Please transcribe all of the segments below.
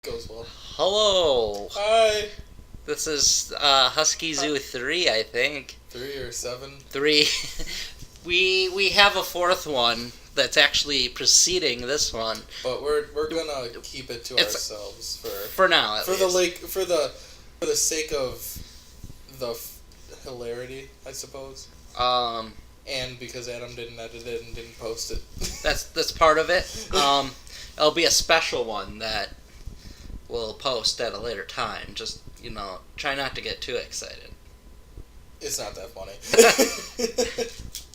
Goes well. Hello. Hi. This is HuskyZoo 3, I think. 3 or 7. 3. we have a fourth one that's actually preceding this one. But we're gonna keep it to ourselves for now. At least. For the sake of the hilarity, I suppose. And because Adam didn't edit it and didn't post it. That's part of it. It'll be a special one that we'll post at a later time. Just, try not to get too excited. It's not that funny.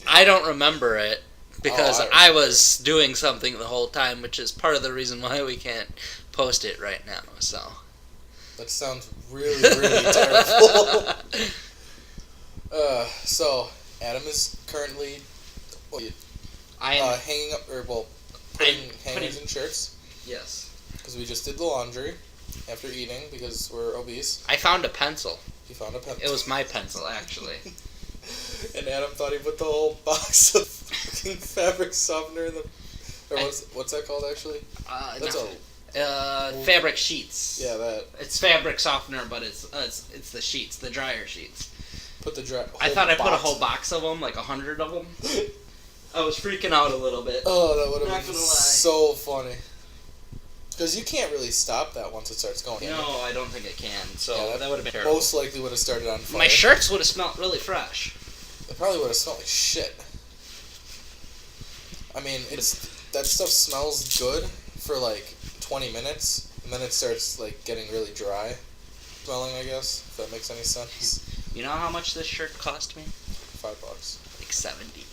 I don't remember it because I was doing something the whole time, which is part of the reason why we can't post it right now. So that sounds really, really terrible. So Adam is currently hanging up putting hangers in shirts. Yes. Because we just did the laundry after eating because we're obese. I found a pencil. You found a pencil. It was my pencil, actually. And Adam thought he put the whole box of fucking fabric softener in the... what's that called, actually? Fabric sheets. Yeah, that. It's fabric softener, but it's the sheets, the dryer sheets. Put the I thought I put a whole box of them, like 100 of them. I was freaking out a little bit. Oh, that would have been so funny. Because you can't really stop that once it starts going. No, I don't think it can. So yeah, that would have been terrible. Most likely would have started on fire. My shirts would have smelled really fresh. It probably would have smelled like shit. I mean, that stuff smells good for like 20 minutes, and then it starts like getting really dry smelling, I guess, if that makes any sense. You know how much this shirt cost me? $5. Like 70.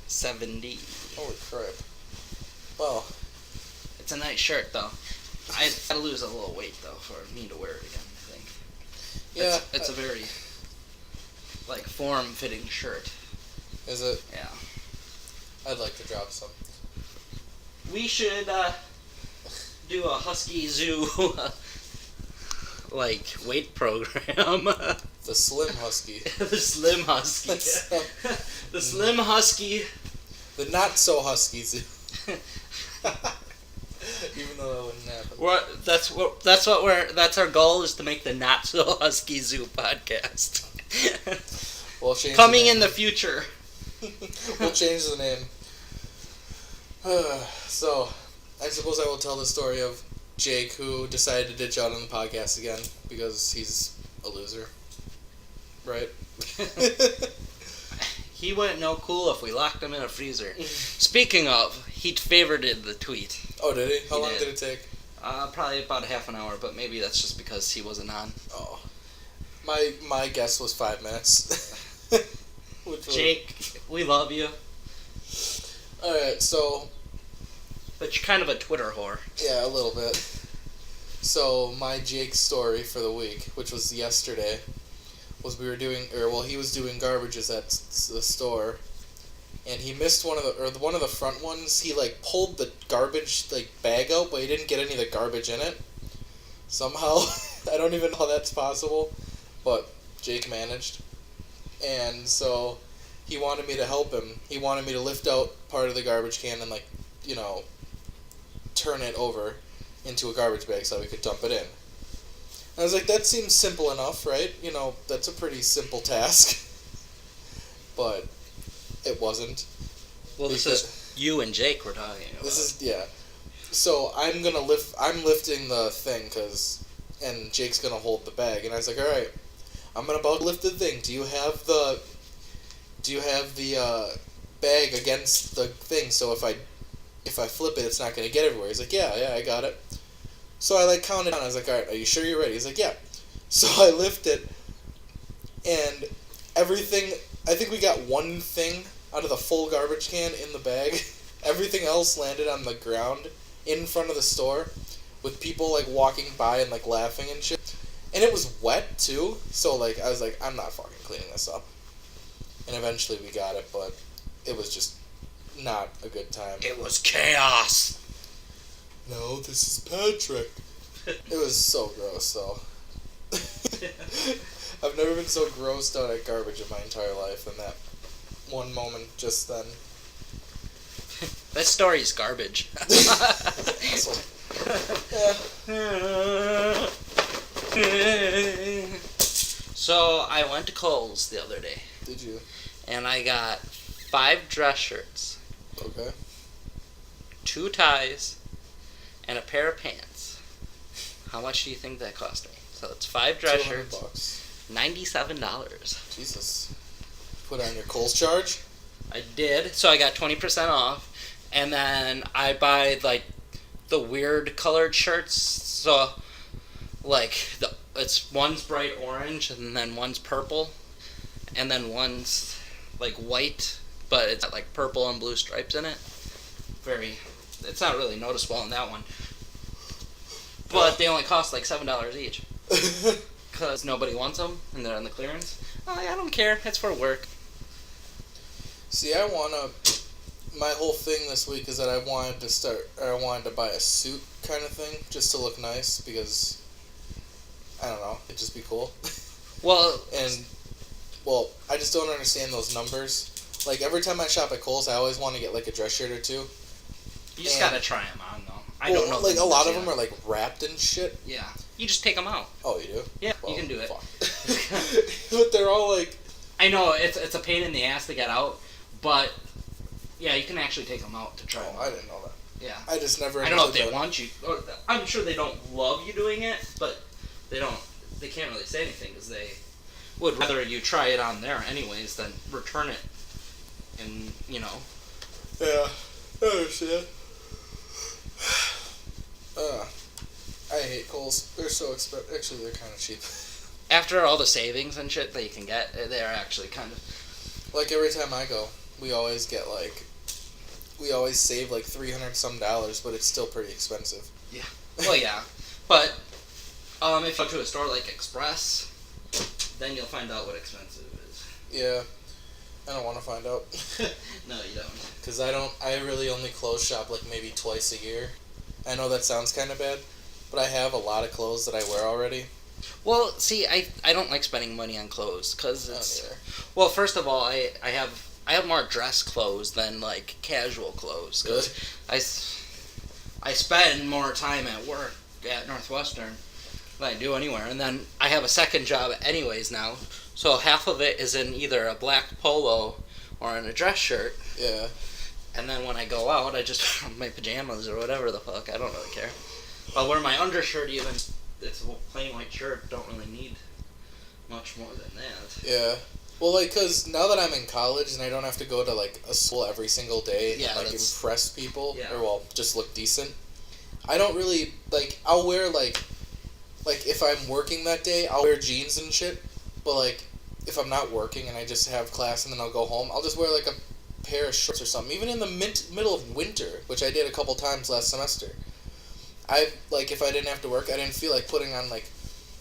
70? Holy crap. Well... It's a nice shirt, though. I had to lose a little weight, though, for me to wear it again, I think. Yeah. It's a very, form-fitting shirt. Is it? Yeah. I'd like to drop some. We should, do a HuskyZoo, weight program. The Slim Husky. The Slim Husky. The Slim Husky. The Not-So-Husky-Zoo. Even though that wouldn't happen. That's our goal, is to make the Not So Husky Zoo podcast. We'll change coming in the future. We'll change the name. So, I suppose I will tell the story of Jake, who decided to ditch out on the podcast again because he's a loser. Right? He wouldn't know cool if we locked him in a freezer. Speaking of, he favorited the tweet. Oh, did he? How long did it take? Probably about half an hour, but maybe that's just because he wasn't on. Oh. My guess was 5 minutes. Jake, we love you. Alright, so... But you're kind of a Twitter whore. Yeah, a little bit. So, my Jake story for the week, which was yesterday, was he was doing garbages at the store, and he missed one of the front ones. He pulled the garbage bag out, but he didn't get any of the garbage in it. Somehow, I don't even know how that's possible, but Jake managed. And so he wanted me to help him. He wanted me to lift out part of the garbage can and turn it over into a garbage bag so we could dump it in. I was like, that seems simple enough, right? That's a pretty simple task. But it wasn't. Well, this is you and Jake we're talking about. Yeah. So I'm lifting the thing, and Jake's gonna hold the bag, and I was like, alright, I'm about to lift the thing. Do you have the bag against the thing, so if I flip it, it's not gonna get everywhere? He's like, yeah, I got it. So I counted down. I was like, alright, are you sure you're ready? He's like, yeah. So I lift it, and everything, I think we got one thing out of the full garbage can in the bag. Everything else landed on the ground in front of the store with people walking by and laughing and shit. And it was wet too, so I was like, I'm not fucking cleaning this up. And eventually we got it, but it was just not a good time. It was chaos. No, this is Patrick. It was so gross, though. I've never been so grossed out at garbage in my entire life than that one moment just then. That story's garbage. So I went to Kohl's the other day. Did you? And I got 5 dress shirts. Okay. 2 ties. And a pair of pants. How much do you think that cost me? So it's 5 dress shirts. $97. Jesus. Put on your Kohl's charge? I did. So I got 20% off. And then I buy like the weird colored shirts. So like one's bright orange and then one's purple. And then one's like white, but it's got like purple and blue stripes in it. It's not really noticeable in that one. But they only cost like $7 each. Because nobody wants them and they're on the clearance. I don't care. It's for work. See, my whole thing this week is that I wanted to buy a suit kind of thing just to look nice because, I don't know, it'd just be cool. Well, I just don't understand those numbers. Like, every time I shop at Kohl's, I always want to get, like, a dress shirt or two. You just gotta try them on, though. I don't know. Like, a lot of them are, like, wrapped and shit. Yeah. You just take them out. Oh, you do? Yeah, you can do it. But they're all, like... I know, it's a pain in the ass to get out, but, yeah, you can actually take them out to try them. I didn't know that. Yeah. I just never... I don't know if they want you... I'm sure they don't love you doing it, but they can't really say anything because they would rather you try it on there anyways than return it and, you know. Yeah, I understand. I hate Kohl's. They're so expensive. Actually, they're kind of cheap. After all the savings and shit that you can get, they're actually kind of... Like, every time I go, we always save like $300 some, but it's still pretty expensive. Yeah. Well, yeah. But, if you go to a store like Express, then you'll find out what expensive is. Yeah. I don't want to find out. No, you don't. Because I really only clothes shop like maybe twice a year. I know that sounds kind of bad, but I have a lot of clothes that I wear already. Well, see, I don't like spending money on clothes because it's... Neither. Well, first of all, I have more dress clothes than like casual clothes because I spend more time at work at Northwestern than I do anywhere, and then I have a second job anyways now, so half of it is in either a black polo or in a dress shirt. Yeah. And then when I go out, I just wear my pajamas or whatever the fuck. I don't really care. I'll wear my undershirt even. It's a plain white shirt. Don't really need much more than that. Yeah. Well, like, because now that I'm in college and I don't have to go to, like, a school every single day and, like, impress people, or, well, just look decent, I don't really, like, I'll wear, like, if I'm working that day, I'll wear jeans and shit, but, like, if I'm not working and I just have class and then I'll go home, I'll just wear, like, a pair of shorts or something, even in the middle of winter, which I did a couple times last semester. If I didn't have to work, I didn't feel like putting on, like,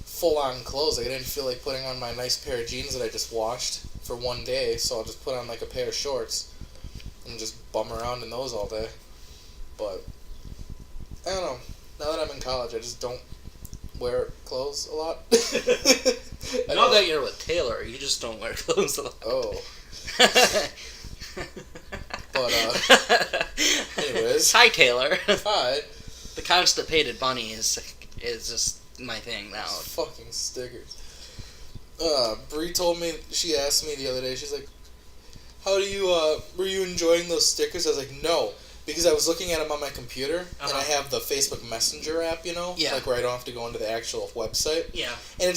full-on clothes. I didn't feel like putting on my nice pair of jeans that I just washed for one day, so I'll just put on, like, a pair of shorts and just bum around in those all day. But, I don't know. Now that I'm in college, I just don't wear clothes a lot. Now that you're with Taylor, you just don't wear clothes a lot. Oh. But, anyways. Hi, Taylor. Hi. The constipated bunny is just my thing now. Fucking stickers. Bree she asked me the other day, she's like, how do you, were you enjoying those stickers? I was like, no. Because I was looking at them on my computer, and I have the Facebook Messenger app, you know? Yeah. Like, where I don't have to go into the actual website. Yeah. And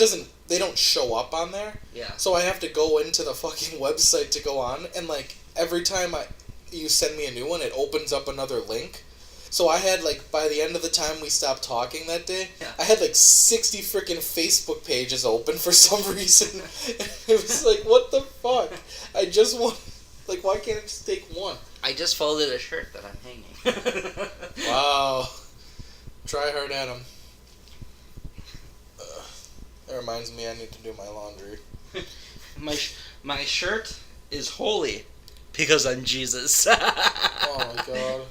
they don't show up on there. Yeah. So I have to go into the fucking website to go on, and, like, every time you send me a new one, it opens up another link. So I had, like, by the end of the time we stopped talking that day, I had, like, 60 freaking Facebook pages open for some reason. It was like, what the fuck? I just want... Like, why can't I just take one? I just folded a shirt that I'm hanging. Wow. Try hard at 'em. That reminds me I need to do my laundry. My shirt is holy because I'm Jesus. Oh, my God.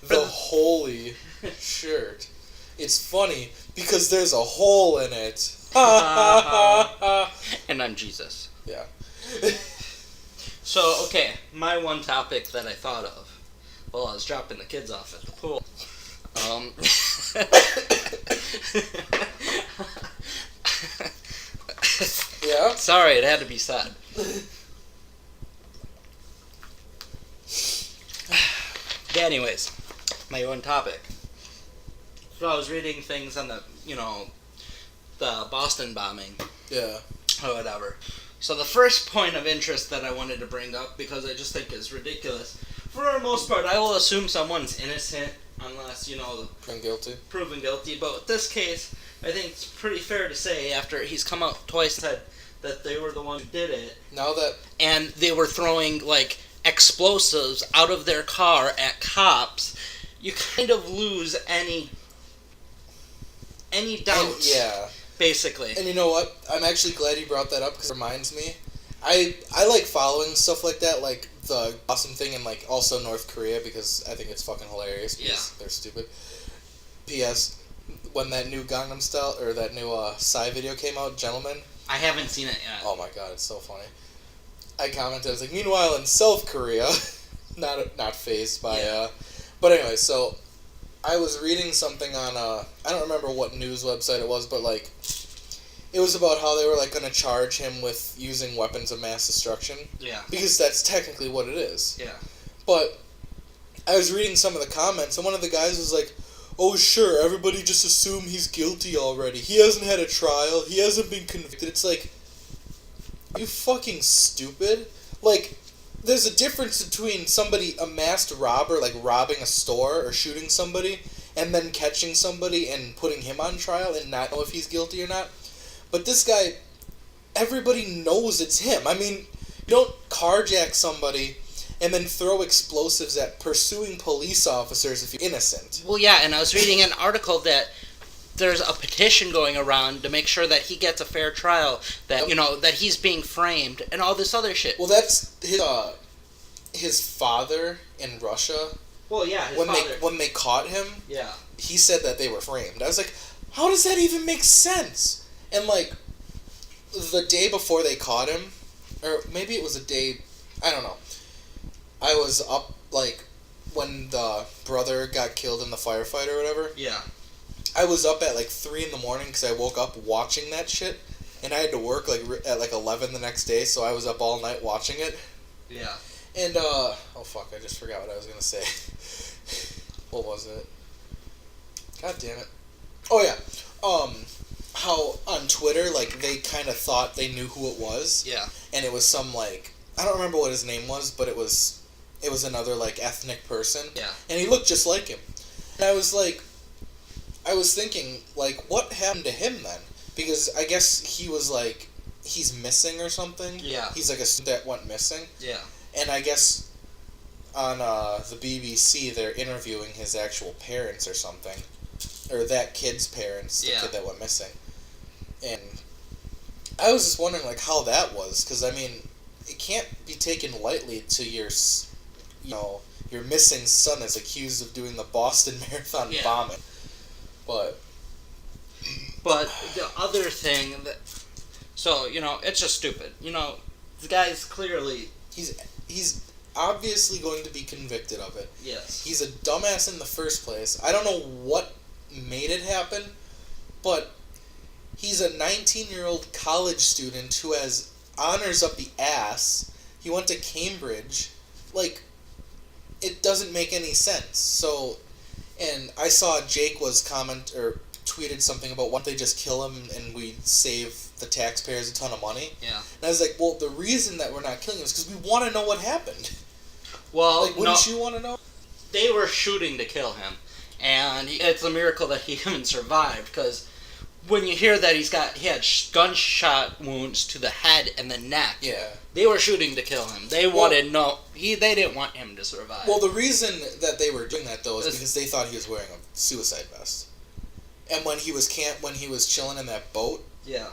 The holy shirt. It's funny because there's a hole in it. And I'm Jesus. Yeah. So, okay, my one topic that I thought of Well, I was dropping the kids off at the pool. Yeah? Sorry, it had to be said. Anyways, my own topic. So I was reading things on the Boston bombing. Yeah. Or whatever. So the first point of interest that I wanted to bring up, because I just think is ridiculous, for the most part, I will assume someone's innocent unless, proven guilty. But with this case, I think it's pretty fair to say, after he's come out twice and said that they were the ones who did it. And they were throwing, explosives out of their car at cops, you kind of lose any doubt. Yeah. Basically. And you know what? I'm actually glad you brought that up, because it reminds me. I like following stuff like that, like the Boston thing, and also North Korea, because I think it's fucking hilarious. Because they're stupid. P.S. When that new Gangnam Style, or that new Psy video came out, Gentlemen. I haven't seen it yet. Oh my god, it's so funny. I commented, I was like, meanwhile in South Korea, not phased by, but anyway, so I was reading something on, I don't remember what news website it was, but, it was about how they were, going to charge him with using weapons of mass destruction. Yeah. Because that's technically what it is. Yeah. But I was reading some of the comments, and one of the guys was like, oh, sure, everybody just assume he's guilty already. He hasn't had a trial. He hasn't been convicted. It's like, are you fucking stupid? There's a difference between somebody, a masked robber, robbing a store or shooting somebody, and then catching somebody and putting him on trial and not know if he's guilty or not. But this guy, everybody knows it's him. I mean, you don't carjack somebody and then throw explosives at pursuing police officers if you're innocent. Well, yeah, and I was reading an article that there's a petition going around to make sure that he gets a fair trial, that, that he's being framed, and all this other shit. Well, that's his father in Russia. Well, yeah, his father. When they caught him, yeah, he said that they were framed. I was like, how does that even make sense? And, the day before they caught him, or maybe it was a day, I don't know, I was up, when the brother got killed in the firefight or whatever. Yeah. I was up at 3 in the morning because I woke up watching that shit, and I had to work at 11 the next day, so I was up all night watching it. Yeah. And oh fuck, I just forgot what I was gonna say. What was it? God damn it. Oh yeah. How on Twitter they kind of thought they knew who it was. Yeah. And it was some I don't remember what his name was, but it was another ethnic person. Yeah. And he looked just like him. And I was thinking, what happened to him then? Because I guess he was, he's missing or something. Yeah. He's, a student that went missing. Yeah. And I guess on the BBC, they're interviewing his actual parents or something. Or that kid's parents, the kid that went missing. And I was just wondering, how that was. Because, I mean, it can't be taken lightly to your missing son is accused of doing the Boston Marathon bombing. But the other thing that, so it's just stupid. The guy's clearly he's obviously going to be convicted of it. Yes. He's a dumbass in the first place. I don't know what made it happen, but he's a 19-year-old college student who has honors up the ass. He went to Cambridge. It doesn't make any sense. So, and I saw Jake was tweeted something about why don't they just kill him and we save the taxpayers a ton of money. Yeah. And I was like, well, the reason that we're not killing him is because we want to know what happened. Well, wouldn't you want to know? They were shooting to kill him, and it's a miracle that he even survived, because when you hear that he had gunshot wounds to the head and the neck. Yeah. They were shooting to kill him. They they didn't want him to survive. Well, the reason that they were doing that though is because they thought he was wearing a suicide vest. And when he was chilling in that boat, yeah,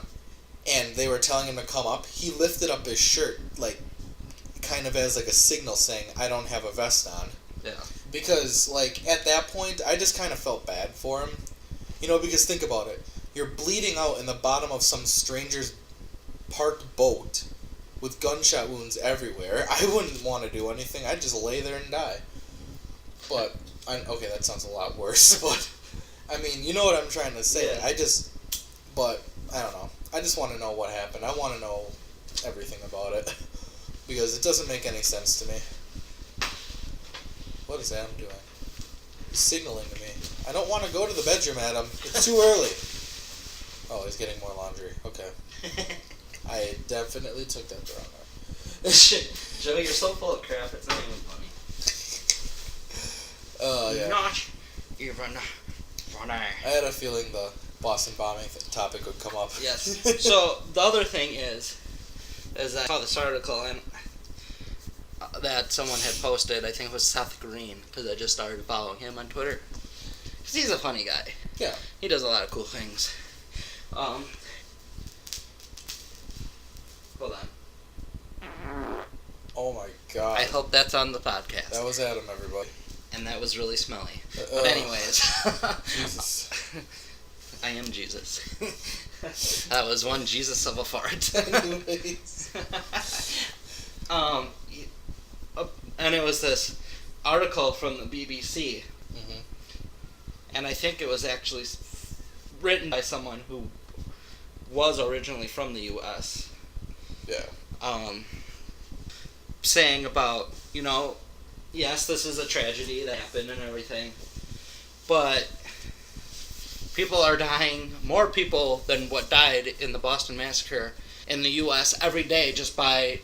and they were telling him to come up, he lifted up his shirt kind of as a signal saying, "I don't have a vest on." Yeah. Because at that point, I just kind of felt bad for him. Because think about it. You're bleeding out in the bottom of some stranger's parked boat with gunshot wounds everywhere. I wouldn't want to do anything. I'd just lay there and die. But okay, that sounds a lot worse. But I mean, you know what I'm trying to say. Yeah. But I don't know. I just want to know what happened. I want to know everything about it because it doesn't make any sense to me. What is Adam doing? He's signaling to me. I don't want to go to the bedroom, Adam. It's too early. Oh, he's getting more laundry. Okay. I definitely took that the wrong way. Joey, you're so full of crap. It's not even funny. Yeah. Not even funny. I had a feeling the Boston bombing topic would come up. Yes. So the other thing is I saw this article and that someone had posted. I think it was Seth Green because I just started following him on Twitter. Because he's a funny guy. Yeah. He does a lot of cool things. Hold on. Oh my god. I hope that's on the podcast. That was Adam, everybody. And that was really smelly. But anyways. Jesus. I am Jesus. That was one Jesus of a fart. Anyways. And it was this article from the BBC. Mm-hmm. And I think it was actually written by someone who was originally from the U.S. Yeah. Saying about, yes, this is a tragedy that happened and everything, but people are dying, more people than what died in the Boston Massacre in the U.S. every day just by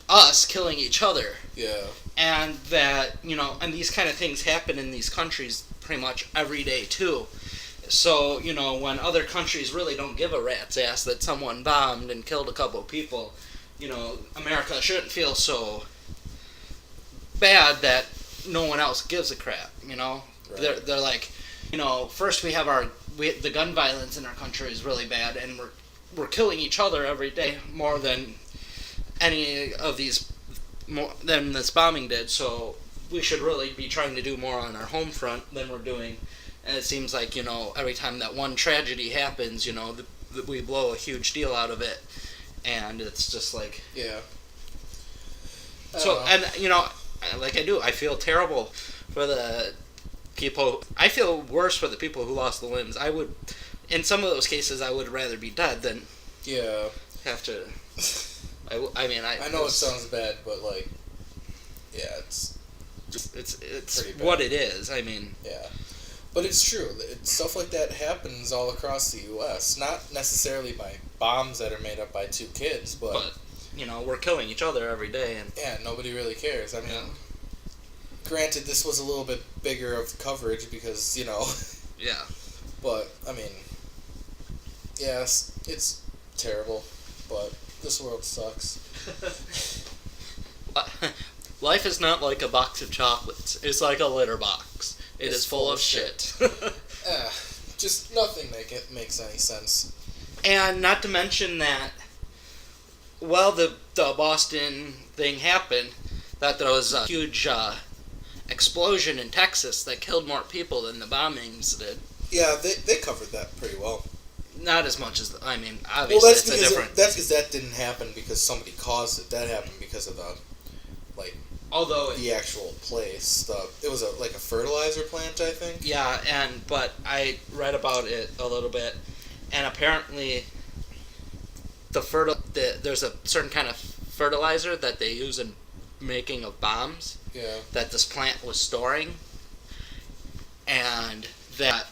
us killing each other. Yeah. And that, and these kind of things happen in these countries pretty much every day too. So, when other countries really don't give a rat's ass that someone bombed and killed a couple of people, America shouldn't feel so bad that no one else gives a crap, Right. They're like, first we have the gun violence in our country is really bad, and we're killing each other every day more than any of these, more than this bombing did, so we should really be trying to do more on our home front than we're doing. And it seems like, every time that one tragedy happens, we blow a huge deal out of it. And it's just like... Yeah. So, and, like I do, I feel terrible for the people... I feel worse for the people who lost the limbs. I would... In some of those cases, I would rather be dead than... Yeah. Have to... I know it sounds bad, but, like... Yeah, it's what it is. I mean... Yeah. But it's true. Stuff like that happens all across the U.S. Not necessarily by bombs that are made up by two kids, but we're killing each other every day, and yeah, nobody really cares. I mean, granted, this was a little bit bigger of coverage because yeah. But I mean, yes, it's terrible, but this world sucks. Life is not like a box of chocolates. It's like a litter box. It is full of shit. Just nothing makes any sense. And not to mention that, the Boston thing happened, that there was a huge explosion in Texas that killed more people than the bombings did. Yeah, they covered that pretty well. Not as much as, obviously that's it's a different... That's because that didn't happen because somebody caused it. That happened because of the actual place. It was a fertilizer plant, I think. Yeah, but I read about it a little bit, and apparently there's a certain kind of fertilizer that they use in making of bombs. Yeah. That this plant was storing, and that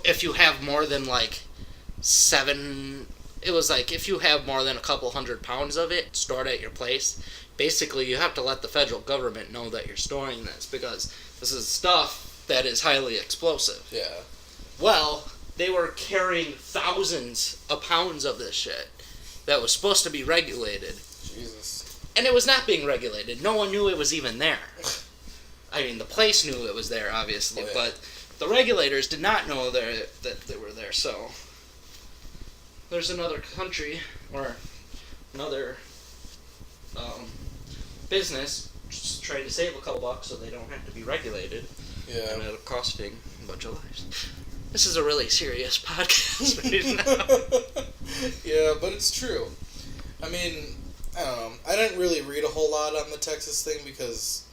if you have more than if you have more than a couple 100 pounds of it stored at your place, basically you have to let the federal government know that you're storing this because this is stuff that is highly explosive. Yeah. Well, they were carrying thousands of pounds of this shit that was supposed to be regulated. Jesus. And it was not being regulated. No one knew it was even there. I mean, the place knew it was there, obviously, but the regulators did not know that they were there, so... There's another country, or another business, just trying to save a couple bucks so they don't have to be regulated. Yeah. And it'll costing a bunch of lives. This is a really serious podcast right now. Yeah, but it's true. I mean, I don't know. I didn't really read a whole lot on the Texas thing because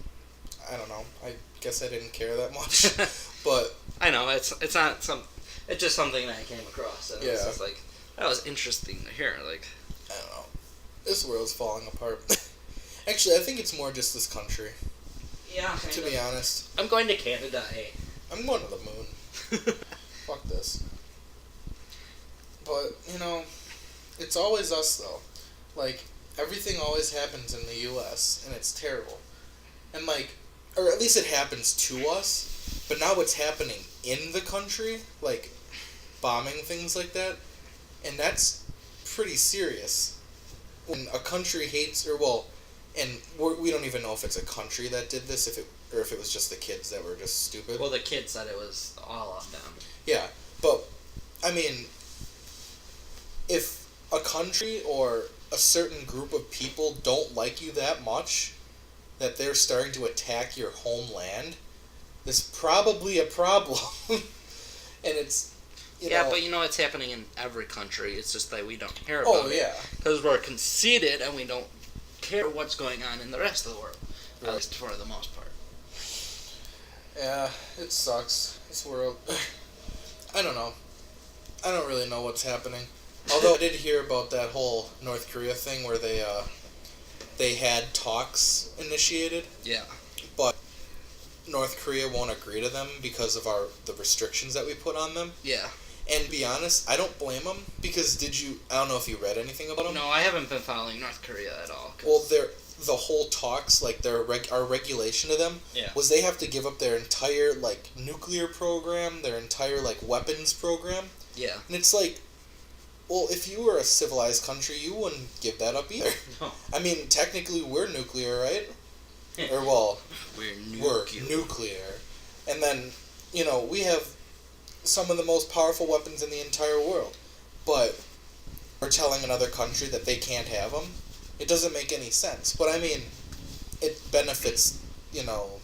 I don't know. I guess I didn't care that much. But I know it's not some. It's just something that I came across, and it's just like that was interesting to hear. Like I don't know. This world's falling apart. Actually, I think it's more just this country. Yeah. To be honest. I'm going to Canada. Hey. I'm going to the moon. Fuck this. But it's always us though. Like everything always happens in the U.S. and it's terrible. And or at least it happens to us. But now it's happening in the country, like bombing things like that, and that's pretty serious. When a country hates, and we don't even know if it's a country that did this, if it was just the kids that were just stupid. Well, the kids said it was all of them. Yeah, but I mean, if a country or a certain group of people don't like you that much that they're starting to attack your homeland, there's probably a problem. And it's but it's happening in every country. It's just that we don't hear about it. Because we're conceited and we don't care what's going on in the rest of the world. Right. At least for the most part. Yeah, it sucks. This world. I don't know. I don't really know what's happening. Although I did hear about that whole North Korea thing where they had talks initiated. Yeah. But North Korea won't agree to them because of the restrictions that we put on them. Yeah. And to be honest, I don't blame them because I don't know if you read anything about them. No, I haven't been following North Korea at all. Well, the whole talks, like our regulation to them, was they have to give up their entire nuclear program, their entire weapons program. Yeah. And it's like, well, if you were a civilized country, you wouldn't give that up either. No. I mean, technically we're nuclear, right? Or we're nuclear. And then, we have some of the most powerful weapons in the entire world. But we're telling another country that they can't have them? It doesn't make any sense. But I mean, it benefits,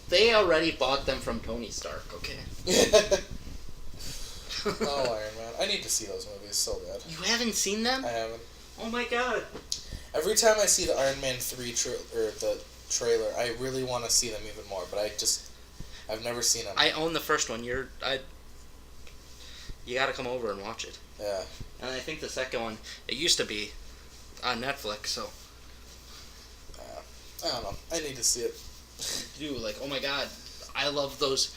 They already bought them from Tony Stark, okay? Oh, Iron Man. I need to see those movies so bad. You haven't seen them? I haven't. Oh my god. Every time I see the Iron Man 3 the trailer, I really want to see them even more, but I've never seen them. I own the first one. You gotta come over and watch it. Yeah. And I think the second one, it used to be on Netflix, so. I don't know. I need to see it. Dude, oh my god. I love those.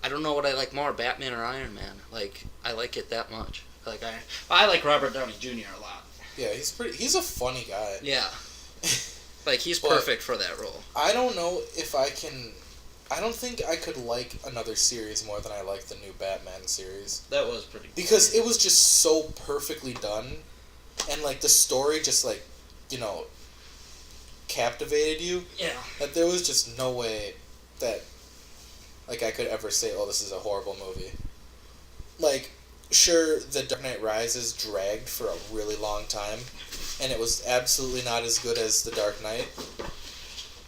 I don't know what I like more, Batman or Iron Man. I like it that much. I like Robert Downey Jr. a lot. Yeah, he's a funny guy. Yeah. He's perfect for that role. I don't know if I don't think I could like another series more than I like the new Batman series. That was pretty cool. Because it was just so perfectly done. And, the story just, captivated you. Yeah. That there was just no way that, I could ever say, oh, this is a horrible movie. Sure, The Dark Knight Rises dragged for a really long time, and it was absolutely not as good as The Dark Knight,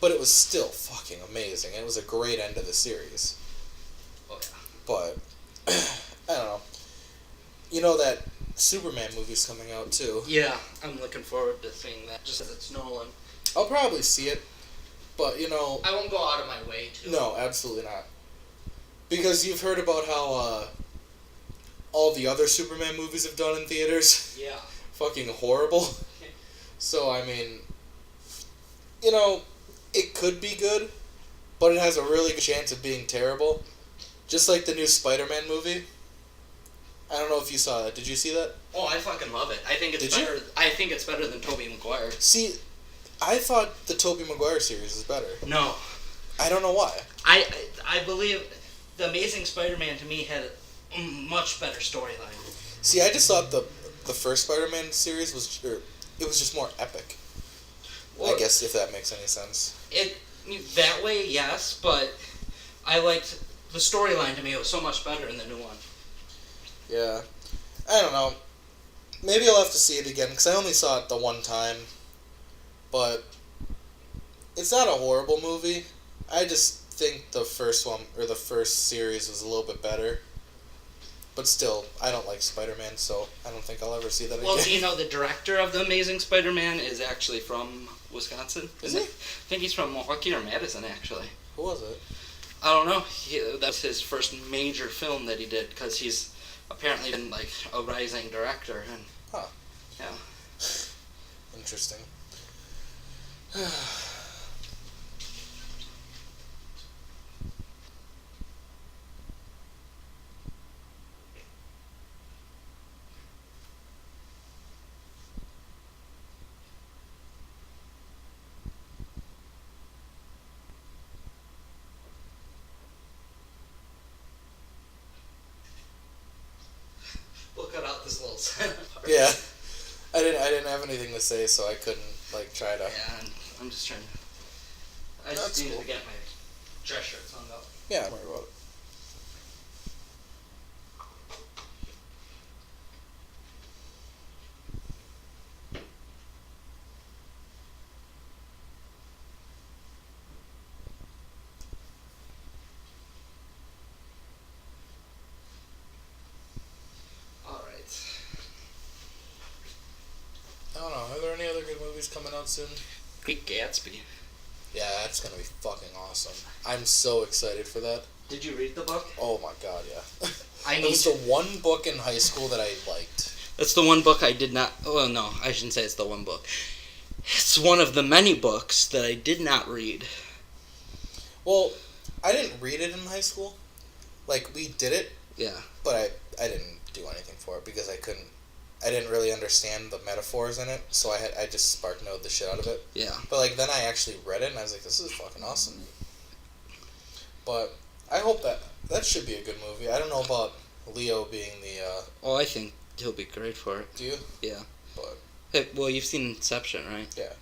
but it was still fucking amazing. It was a great end of the series. Oh, yeah. But, I don't know. You know that Superman movie's coming out, too. Yeah, I'm looking forward to seeing that, just as it's Nolan. I'll probably see it, but, I won't go out of my way to. No, absolutely not. Because you've heard about how, all the other Superman movies have done in theaters. Yeah. Fucking horrible. So, I mean, it could be good, but it has a really good chance of being terrible. Just like the new Spider-Man movie. I don't know if you saw that. Did you see that? Oh, I fucking love it. I think it's better. I think it's better than Tobey Maguire. See, I thought the Tobey Maguire series was better. No. I don't know why. I believe The Amazing Spider-Man to me had a much better storyline. See, I just thought the first Spider-Man series was just more epic. Well, I guess if that makes any sense. That way, yes, but I liked the storyline to me. It was so much better in the new one. Yeah. I don't know. Maybe I'll have to see it again, because I only saw it the one time. But it's not a horrible movie. I just think the first one, or the first series, was a little bit better. But still, I don't like Spider-Man, so I don't think I'll ever see that Well, again. do you know the director of The Amazing Spider-Man is actually from Wisconsin? Is he? I think he's from Milwaukee or Madison, actually. Who was it? I don't know. That's his first major film that he did, because he's apparently been, like, a rising director. And Huh. yeah. Interesting. We'll cut out this little part. Yeah. I didn't have anything to say, so I couldn't, like, try to... Yeah, and I'm just trying to... I just That's needed cool. to get my dress shirts hung up. Yeah, don't worry about it. Alright. I don't know. Are there any other good movies coming out soon? Great Gatsby. Yeah, that's gonna be fucking awesome. I'm so excited for that. Did you read the book? Oh my god, yeah. I It was need the one book in high school that I liked. That's the one book I did not... Oh, no, I shouldn't say it's the one book. It's one of the many books that I did not read. Well, I didn't read it in high school. Like, we did it, Yeah. but I didn't do anything for it because I didn't really understand the metaphors in it, so I just SparkNoted the shit out of it. Yeah. But, like, then I actually read it, and I was like, this is fucking awesome. But I hope that should be a good movie. I don't know about Leo being the, Oh, I think he'll be great for it. do you? Yeah. But, Hey, well, you've seen Inception, right? yeah.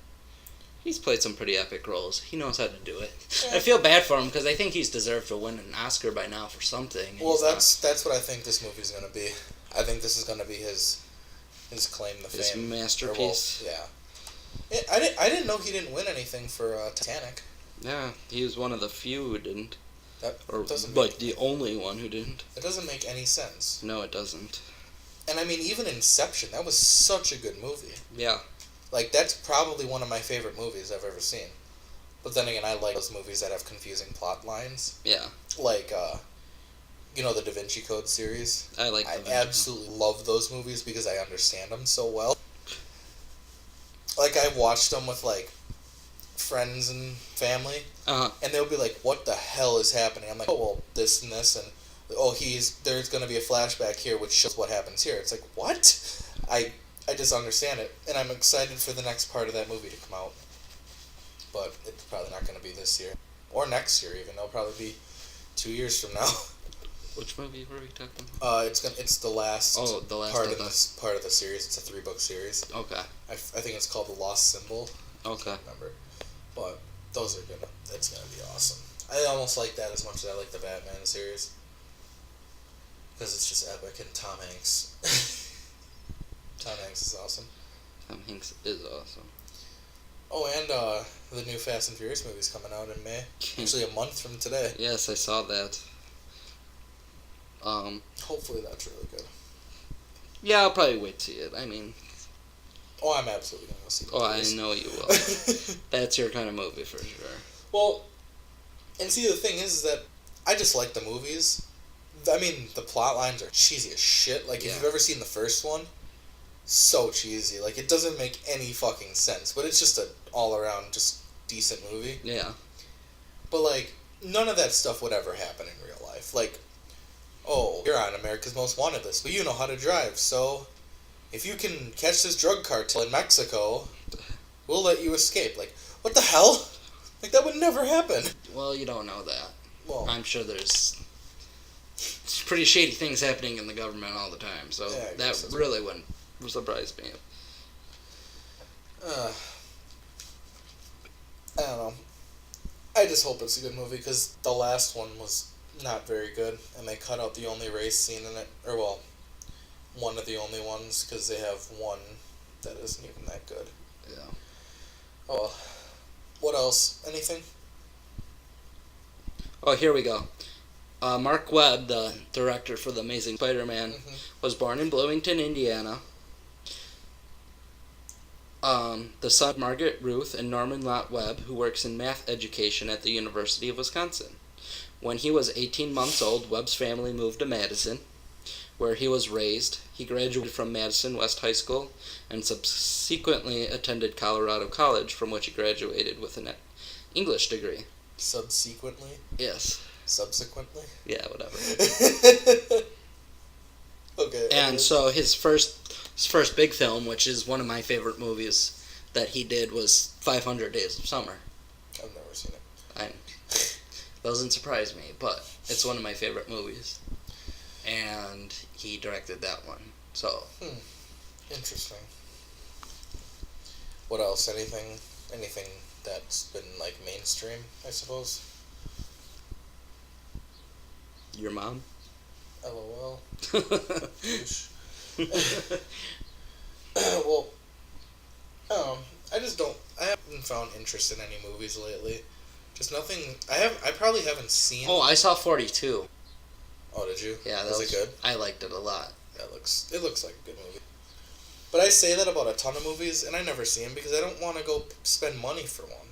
He's played some pretty epic roles. He knows how to do it. Yeah. I feel bad for him because I think he's deserved to win an Oscar by now for something. and Well, he's not. that's what I think this movie's gonna be. I think this is gonna be his claim to His fame. masterpiece. Or, well, yeah. I didn't know he didn't win anything for Titanic. Yeah, he was one of the few who didn't. That Or, doesn't like, make, the only one who didn't. it doesn't make any sense. No, it doesn't. And I mean, even Inception, that was such a good movie. Yeah. Like, that's probably one of my favorite movies I've ever seen. But then again, I like those movies that have confusing plot lines. Yeah. Like, you know, the Da Vinci Code series. I like I Da Vinci. absolutely love those movies because I understand them so well. Like, I watched them with, like, friends and family, Uh-huh. and they'll be like, what the hell is happening? I'm like, oh, well, this and this, and, oh, there's going to be a flashback here which shows what happens here. It's like, what? I just understand it, and I'm excited for the next part of that movie to come out. But it's probably not going to be this year. Or next year, even. It'll probably be 2 years from now. Which movie were we talking about? It's the last, Oh, the last part of of the... this part of the series. It's a 3-book series. Okay. I think it's called The Lost Symbol. Okay. I can't remember. But those are gonna. It's gonna be awesome. I almost like that as much as I like the Batman series. Because it's just epic, and Tom Hanks. Tom Hanks is awesome. Tom Hanks is awesome. Oh, and the new Fast and Furious movie's coming out in May. Actually, a month from today. Yes, I saw that. Hopefully that's really good. Yeah, I'll probably wait to see it. I mean, Oh, I'm absolutely gonna go see the I movies. know you will. That's your kind of movie for sure. Well, and see, the thing is that I just like the movies. I mean, the plot lines are cheesy as shit. Like, if Yeah. you've ever seen the first one, so cheesy. Like, it doesn't make any fucking sense. But it's just a all-around, just decent movie. Yeah. But, like, none of that stuff would ever happen in real life. Like, oh, you're on America's Most Wanted list, but you know how to drive, so if you can catch this drug cartel in Mexico, we'll let you escape. Like, what the hell? Like, that would never happen. Well, you don't know that. Well, I'm sure there's pretty shady things happening in the government all the time, so Yeah, I that guess that's really wouldn't surprise me. I don't know. I just hope it's a good movie, because the last one was not very good, and they cut out the only race scene in it. Or, well, one of the only ones, because they have one that isn't even that good. Yeah. Oh, well. What else? Anything? Oh, here we go. Mark Webb, the director for The Amazing Spider-Man, was born in Bloomington, Indiana. The son of Margaret Ruth and Norman Lott Webb, who works in math education at the University of Wisconsin. When he was 18 months old, Webb's family moved to Madison, where he was raised. He graduated from Madison West High School and subsequently attended Colorado College, from which he graduated with an English degree. Subsequently? Yes. Subsequently? Yeah, whatever. Okay. And so his first big film, which is one of my favorite movies that he did, was 500 Days of Summer. I've never seen it. Doesn't surprise me, but it's one of my favorite movies. And he directed that one. So. Interesting. What else? Anything that's been like mainstream, I suppose? Your mom? LOL. Douche. Well, I haven't found interest in any movies lately. Just nothing. I probably haven't seen. Oh, I saw 42. Oh, did you? Yeah, was it good? I liked it a lot. Yeah, it looks like a good movie. But I say that about a ton of movies, and I never see them because I don't want to go spend money for one.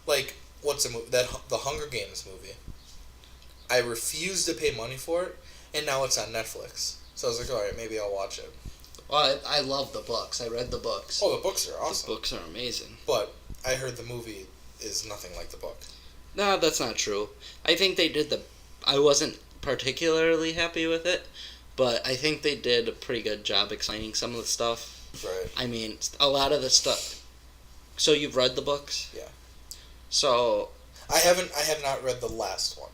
Like, what's a movie? The Hunger Games movie. I refused to pay money for it, and now it's on Netflix. So I was like, alright, maybe I'll watch it. Well, I love the books. I read the books. Oh, the books are awesome. The books are amazing. But I heard the movie is nothing like the book. No, that's not true. I think they did I wasn't particularly happy with it, but I think they did a pretty good job explaining some of the stuff. Right. I mean, a lot of the stuff. So you've read the books? Yeah. So. I have not read the last one.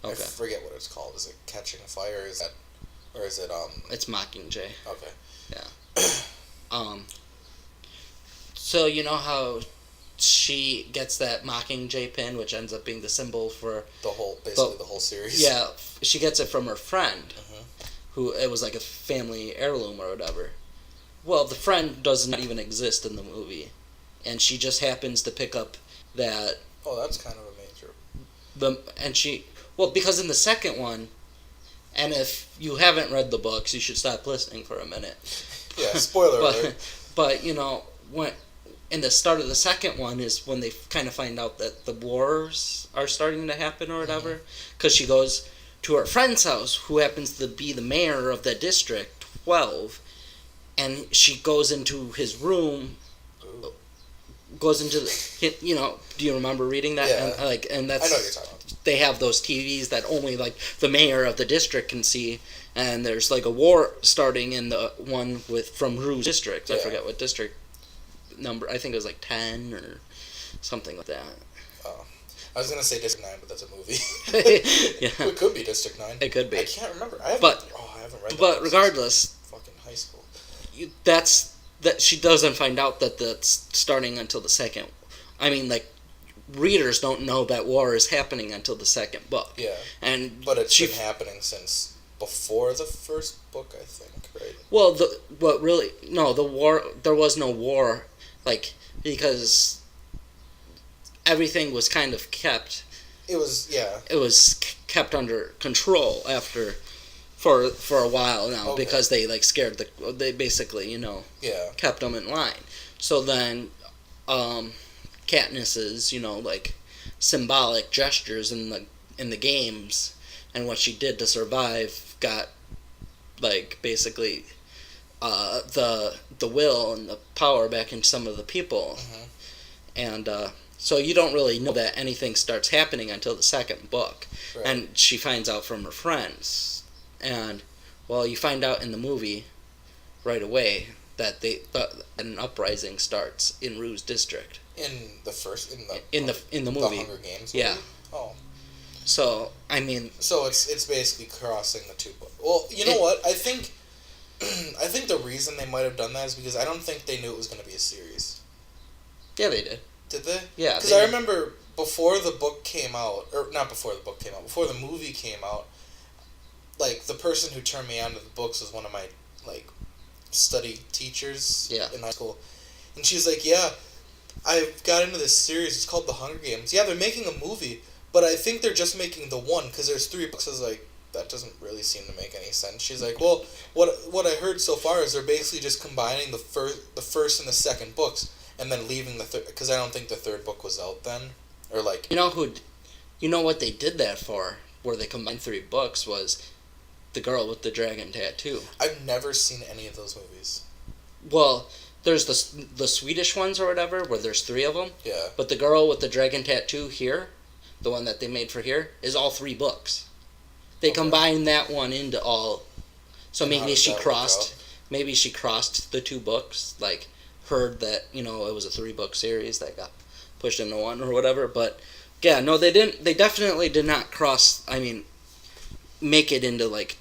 Okay. I forget what it's called. Is it Catching Fire? Is it? It's Mockingjay. Okay. Yeah. So you know how she gets that Mockingjay pin, which ends up being the symbol for the whole series. Yeah, she gets it from her friend, who it was like a family heirloom or whatever. Well, the friend does not even exist in the movie, and she just happens to pick up that. Oh, that's kind of a major. Because in the second one, and if you haven't read the books, you should stop listening for a minute. Yeah, spoiler alert. But when in the start of the second one is when they kind of find out that the wars are starting to happen or whatever, because she goes to her friend's house, who happens to be the mayor of the district 12, and she goes into his room. Ooh. Goes into the, do you remember reading that? Yeah. And that's. I know what you're talking about. They have those TVs that only the mayor of the district can see, and there's a war starting in the one from Rue's district. I forget what district number. I think it was 10 or something like that. Oh, I was gonna say District 9, but that's a movie. Yeah, It could be District 9. It could be. I can't remember. I haven't read. But regardless, fucking high school. That she doesn't find out that that's starting until the second. I mean, readers don't know that war is happening until the second book. Yeah. But it's been happening since before the first book, I think, right? Well, the war. There was no war, because everything was kind of kept. It was It was kept under control for a while now, because they scared they basically kept them in line. So then, Katniss's symbolic gestures in the games and what she did to survive got basically the will and the power back in some of the people, and so you don't really know that anything starts happening until the second book, right. And she finds out from her friends, and you find out in the movie right away that an uprising starts in Rue's district. In the movie. The Hunger Games movie? Yeah. Oh. So I mean. So it's basically crossing the two books. Well, you know what? I think the reason they might have done that is because I don't think they knew it was going to be a series. Yeah, they did. Did they? Yeah. Because I remember before the book came out, or not before the book came out, before the movie came out, the person who turned me on to the books was one of my study teachers in high school, and she's like, "Yeah, I got into this series. It's called The Hunger Games. Yeah, they're making a movie, But I think they're just making the one because there's 3 books. I was like, that doesn't really seem to make any sense. She's like, well, what I heard so far is they're basically just combining the first and the second books and then leaving the third because I don't think the third book was out then or like. You know what they did that for? Where they combined 3 books was the girl with the dragon tattoo. I've never seen any of those movies. Well, there's the Swedish ones or whatever where there's 3 of them. Yeah. But the girl with the dragon tattoo here, the one that they made for here, is all 3 books. They combined that one into all. So And maybe she crossed. Maybe she crossed the 2 books. Like heard that it was a 3-book series that got pushed into one or whatever. But yeah, no, they didn't. They definitely did not cross. I mean, make it into like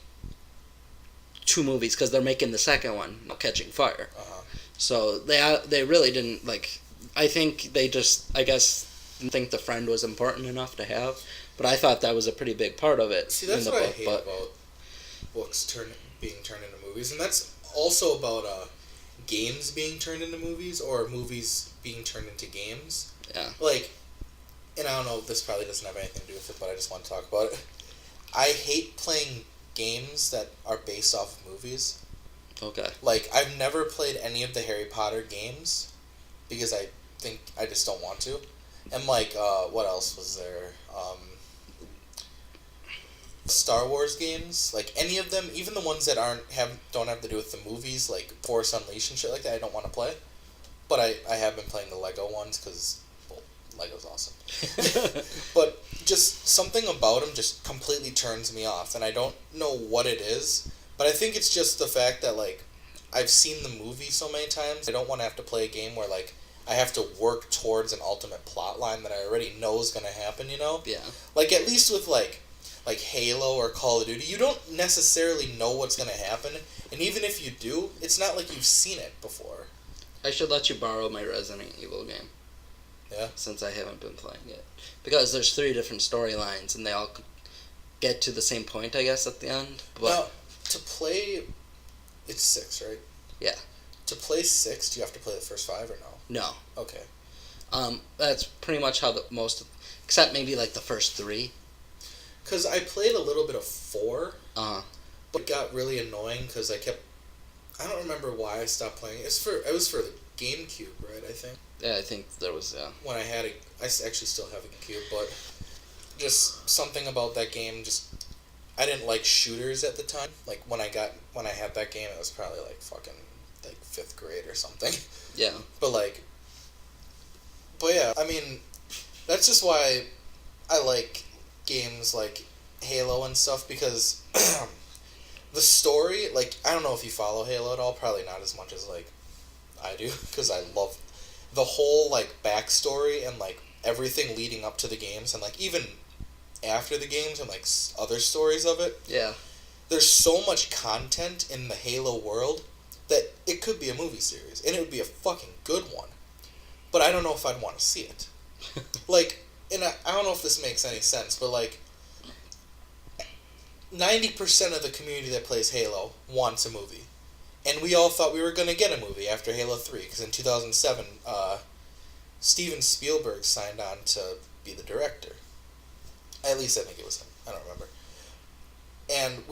2 movies because they're making the second one, Catching Fire. Uh-huh. So they really didn't like. I think they just I guess didn't think the friend was important enough to have. But I thought that was a pretty big part of it. See, that's in the what book, I hate about books being turned into movies, and that's also about games being turned into movies or movies being turned into games. Yeah. Like, and I don't know, this probably doesn't have anything to do with it, but I just want to talk about it. I hate playing games that are based off of movies. Okay. Like, I've never played any of the Harry Potter games because I think I just don't want to. And like, what else was there? Star Wars games, like any of them, even the ones that don't have to do with the movies, like Force Unleashed and shit like that, I don't want to play. But I have been playing the Lego ones because, well, Lego's awesome. But just something about them just completely turns me off, and I don't know what it is. But I think it's just the fact that like I've seen the movie so many times. I don't want to have to play a game where like I have to work towards an ultimate plot line that I already know is going to happen. Yeah. Like at least with like Halo or Call of Duty, you don't necessarily know what's going to happen, and even if you do, it's not like you've seen it before. I should let you borrow my Resident Evil game. Yeah? Since I haven't been playing it. Because there's 3 different storylines, and they all get to the same point, I guess, at the end. But now, to play... It's 6, right? Yeah. To play 6, do you have to play the first 5 or no? No. Okay. That's pretty much how except maybe like the first 3. Because I played a little bit of 4, Uh-huh. but it got really annoying because I don't remember why I stopped playing. It was for the GameCube, right, I think? Yeah, I think there was, When I actually still have a GameCube, but just something about that game, I didn't like shooters at the time. Like, when I had that game, it was probably like fucking, like 5th grade or something. Yeah. But yeah, I mean, that's just why I like games like Halo and stuff, because the story, like, I don't know if you follow Halo at all, probably not as much as, like, I do, because I love the whole, like, backstory and, like, everything leading up to the games, and, like, even after the games and, like, other stories of it. Yeah. There's so much content in the Halo world that it could be a movie series, and it would be a fucking good one. But I don't know if I'd want to see it. Like, and I don't know if this makes any sense, but, like, 90% of the community that plays Halo wants a movie. And we all thought we were going to get a movie after Halo 3, because in 2007, Steven Spielberg signed on to be the director. At least I think it was him. I don't remember. And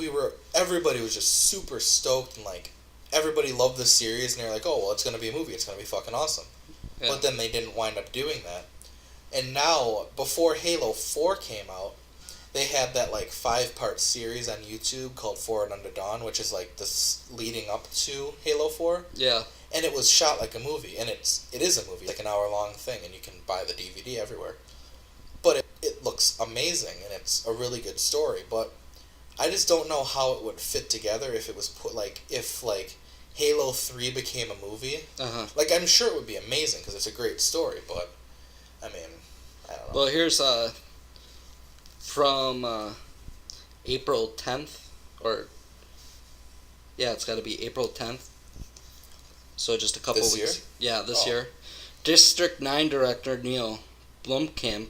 everybody was just super stoked, and, like, everybody loved the series, and they were like, oh, well, it's going to be a movie, it's going to be fucking awesome. Yeah. But then they didn't wind up doing that. And now, before Halo 4 came out, they had that, like, 5-part series on YouTube called Forward Unto Dawn, which is, like, this leading up to Halo 4. Yeah. And it was shot like a movie, and it is a movie, like an hour-long thing, and you can buy the DVD everywhere. But it looks amazing, and it's a really good story, but I just don't know how it would fit together if it was if Halo 3 became a movie. Uh-huh. Like, I'm sure it would be amazing, because it's a great story, but, I mean, I don't know. Well, here's, from, April 10th, it's gotta be April 10th. So just a couple This weeks. year? Yeah, this year. District 9 director Neil Blomkamp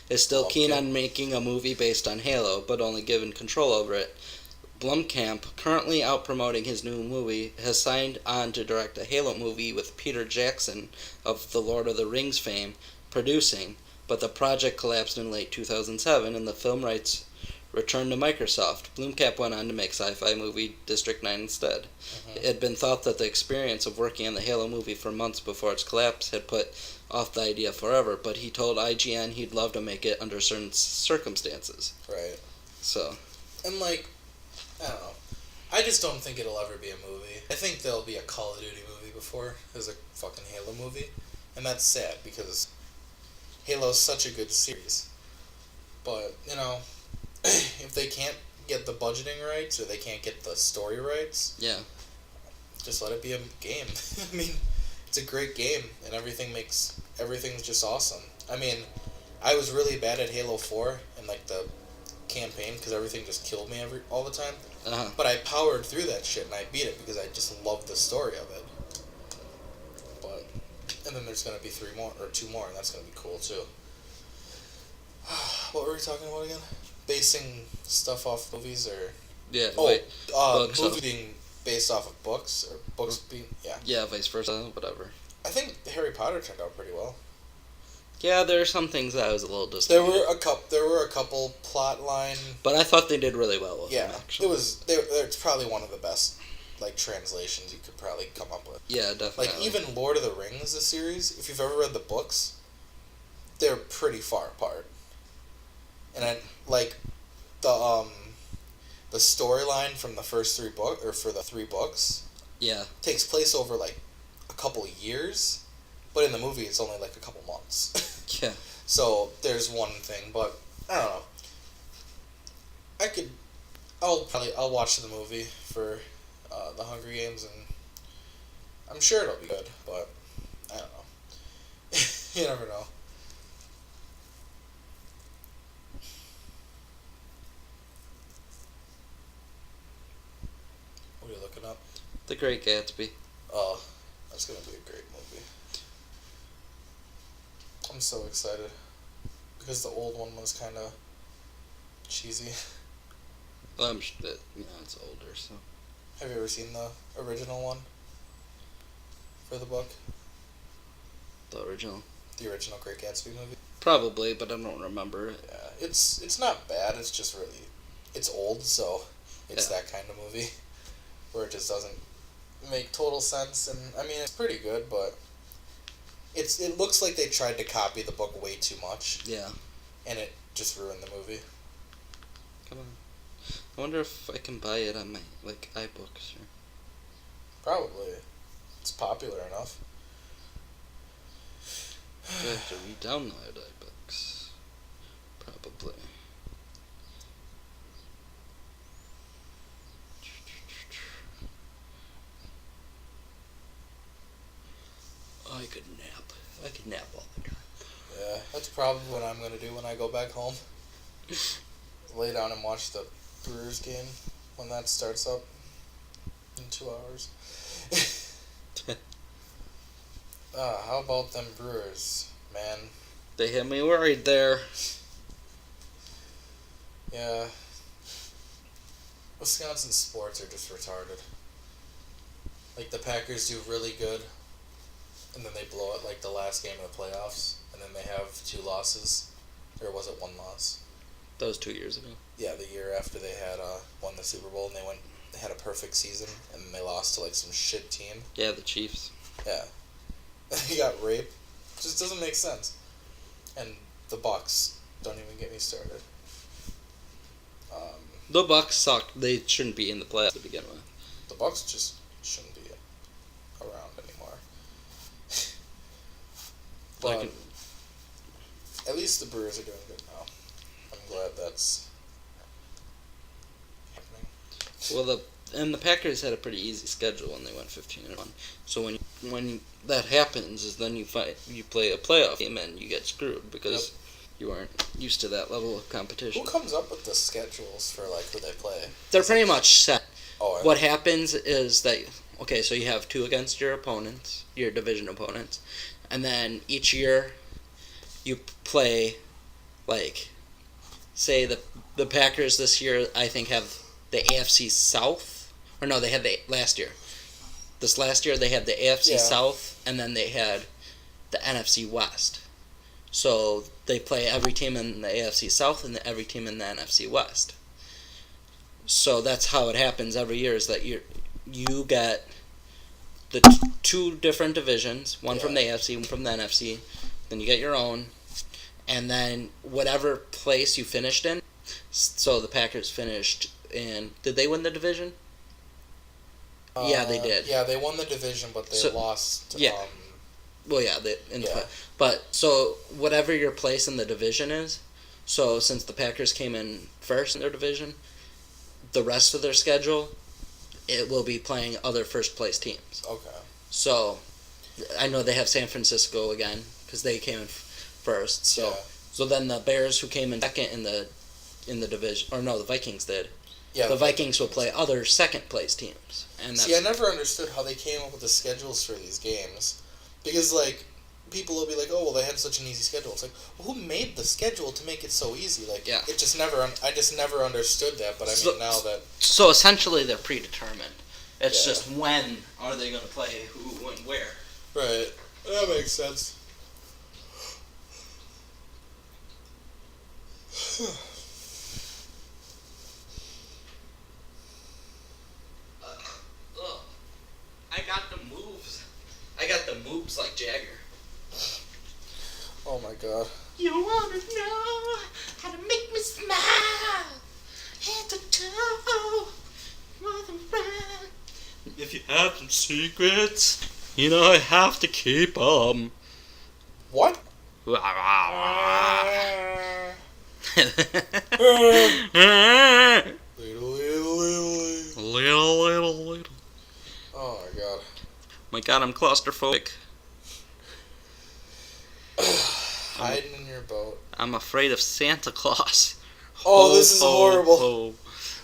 is still keen on making a movie based on Halo, but only given control over it. Blomkamp, currently out promoting his new movie, has signed on to direct a Halo movie with Peter Jackson of the Lord of the Rings fame producing, but the project collapsed in late 2007 and the film rights returned to Microsoft. Blomkamp went on to make sci-fi movie District 9 instead. It had been thought that the experience of working on the Halo movie for months before its collapse had put off the idea forever, but he told IGN he'd love to make it under certain circumstances. Right. So. And, like, I don't know. I just don't think it'll ever be a movie. I think there'll be a Call of Duty movie before there's a fucking Halo movie. And that's sad, because Halo's such a good series. But, you know, if they can't get the budgeting rights, or they can't get the story rights, yeah, just let it be a game. I mean, it's a great game, and everything's just awesome. I mean, I was really bad at Halo 4 and, like, the campaign, because everything just killed me all the time. But I powered through that shit, and I beat it, because I just loved the story of it. But, and then there's going to be 2 more, and that's going to be cool, too. What were we talking about again? Basing stuff off movies, or... Yeah, movies being based off of books, or books being... Yeah. Yeah, vice versa, whatever. I think Harry Potter turned out pretty well. Yeah, there are some things that I was a little disappointed. There were a couple plot line... But I thought they did really well with them, actually. It's probably one of the best, like, translations you could probably come up with. Yeah, definitely. Like, even Lord of the Rings, the series, if you've ever read the books, they're pretty far apart. And the storyline from the first 3 books, or for the 3 books, yeah, takes place over, like, a couple of years, but in the movie it's only, like, a couple months. Yeah. So, there's one thing, but, I don't know. I'll watch the movie for, The Hunger Games, and I'm sure it'll be good, but, I don't know. You never know. What are you looking up? The Great Gatsby. Oh, that's gonna be a great movie. I'm so excited. Because the old one was kind of cheesy. Well, it's older, so. Have you ever seen the original one? For the book? The original? The original Great Gatsby movie? Probably, but I don't remember it. Yeah, it's not bad, it's just really... It's old, so it's that kind of movie. Where it just doesn't make total sense, and, I mean, it's pretty good, but... It looks like they tried to copy the book way too much. Yeah. And it just ruined the movie. Come on. I wonder if I can buy it on my, like, iBooks or... Probably. It's popular enough. I have to re-download iBooks. Probably. I could nap. I could nap all the time. Yeah, that's probably what I'm going to do when I go back home. Lay down and watch the Brewers game when that starts up in 2 hours. How about them Brewers, man? They had me worried there. Yeah. Wisconsin sports are just retarded. Like, the Packers do really good, and then they blow it like the last game of the playoffs, and then they have 2 losses. Or was it 1 loss? That was 2 years ago. Yeah, the year after they had won the Super Bowl, and they had a perfect season, and then they lost to, like, some shit team. Yeah, the Chiefs. Yeah. He got raped. Just doesn't make sense. And the Bucks, don't even get me started. The Bucks suck. They shouldn't be in the playoffs to begin with. The Bucks just shouldn't be around anymore. But at least the Brewers are doing good now. I'm glad that's happening. Well, the Packers had a pretty easy schedule when they went 15-1. So when that happens, is then you play a playoff game and you get screwed because you aren't used to that level of competition. Who comes up with the schedules for, like, who they play? They're pretty much set. Oh, what happens is that, so you have 2 against your opponents, your division opponents, and then each year you play, like, say the Packers this year, I think, have the AFC South, or no, they had the last year. This last year they had the AFC South, and then they had the NFC West. So they play every team in the AFC South and every team in the NFC West. So that's how it happens every year, is that you get the two different divisions, one from the AFC, one from the NFC, then you get your own, and then whatever place you finished in, so the Packers finished in, did they win the division? Yeah, they did. Yeah, they won the division, but they lost. Yeah. Well, yeah, but so whatever your place in the division is, so since the Packers came in first in their division, the rest of their schedule, it will be playing other first place teams. Okay. So, I know they have San Francisco again because they came in first. So then the Bears, who came in second in the division, or no, the Vikings did. Yeah. The Vikings will play other second place teams. And see, I never understood how they came up with the schedules for these games, because like people will be like, oh well, they had such an easy schedule. It's like, well, who made the schedule to make it so easy? Like, it just never. I just never understood that. But I mean, now that so essentially they're predetermined. It's just when are they going to play who and where. Right. That makes sense. I got the moves. I got the moves like Jagger. Oh my god. You wanna know how to make me smile? Head to toe, more than right. If you have some secrets, you know I have to keep them. What? Little. Oh my god. My god, I'm claustrophobic. Hiding in your boat. I'm afraid of Santa Claus. Oh, this is horrible. Ho.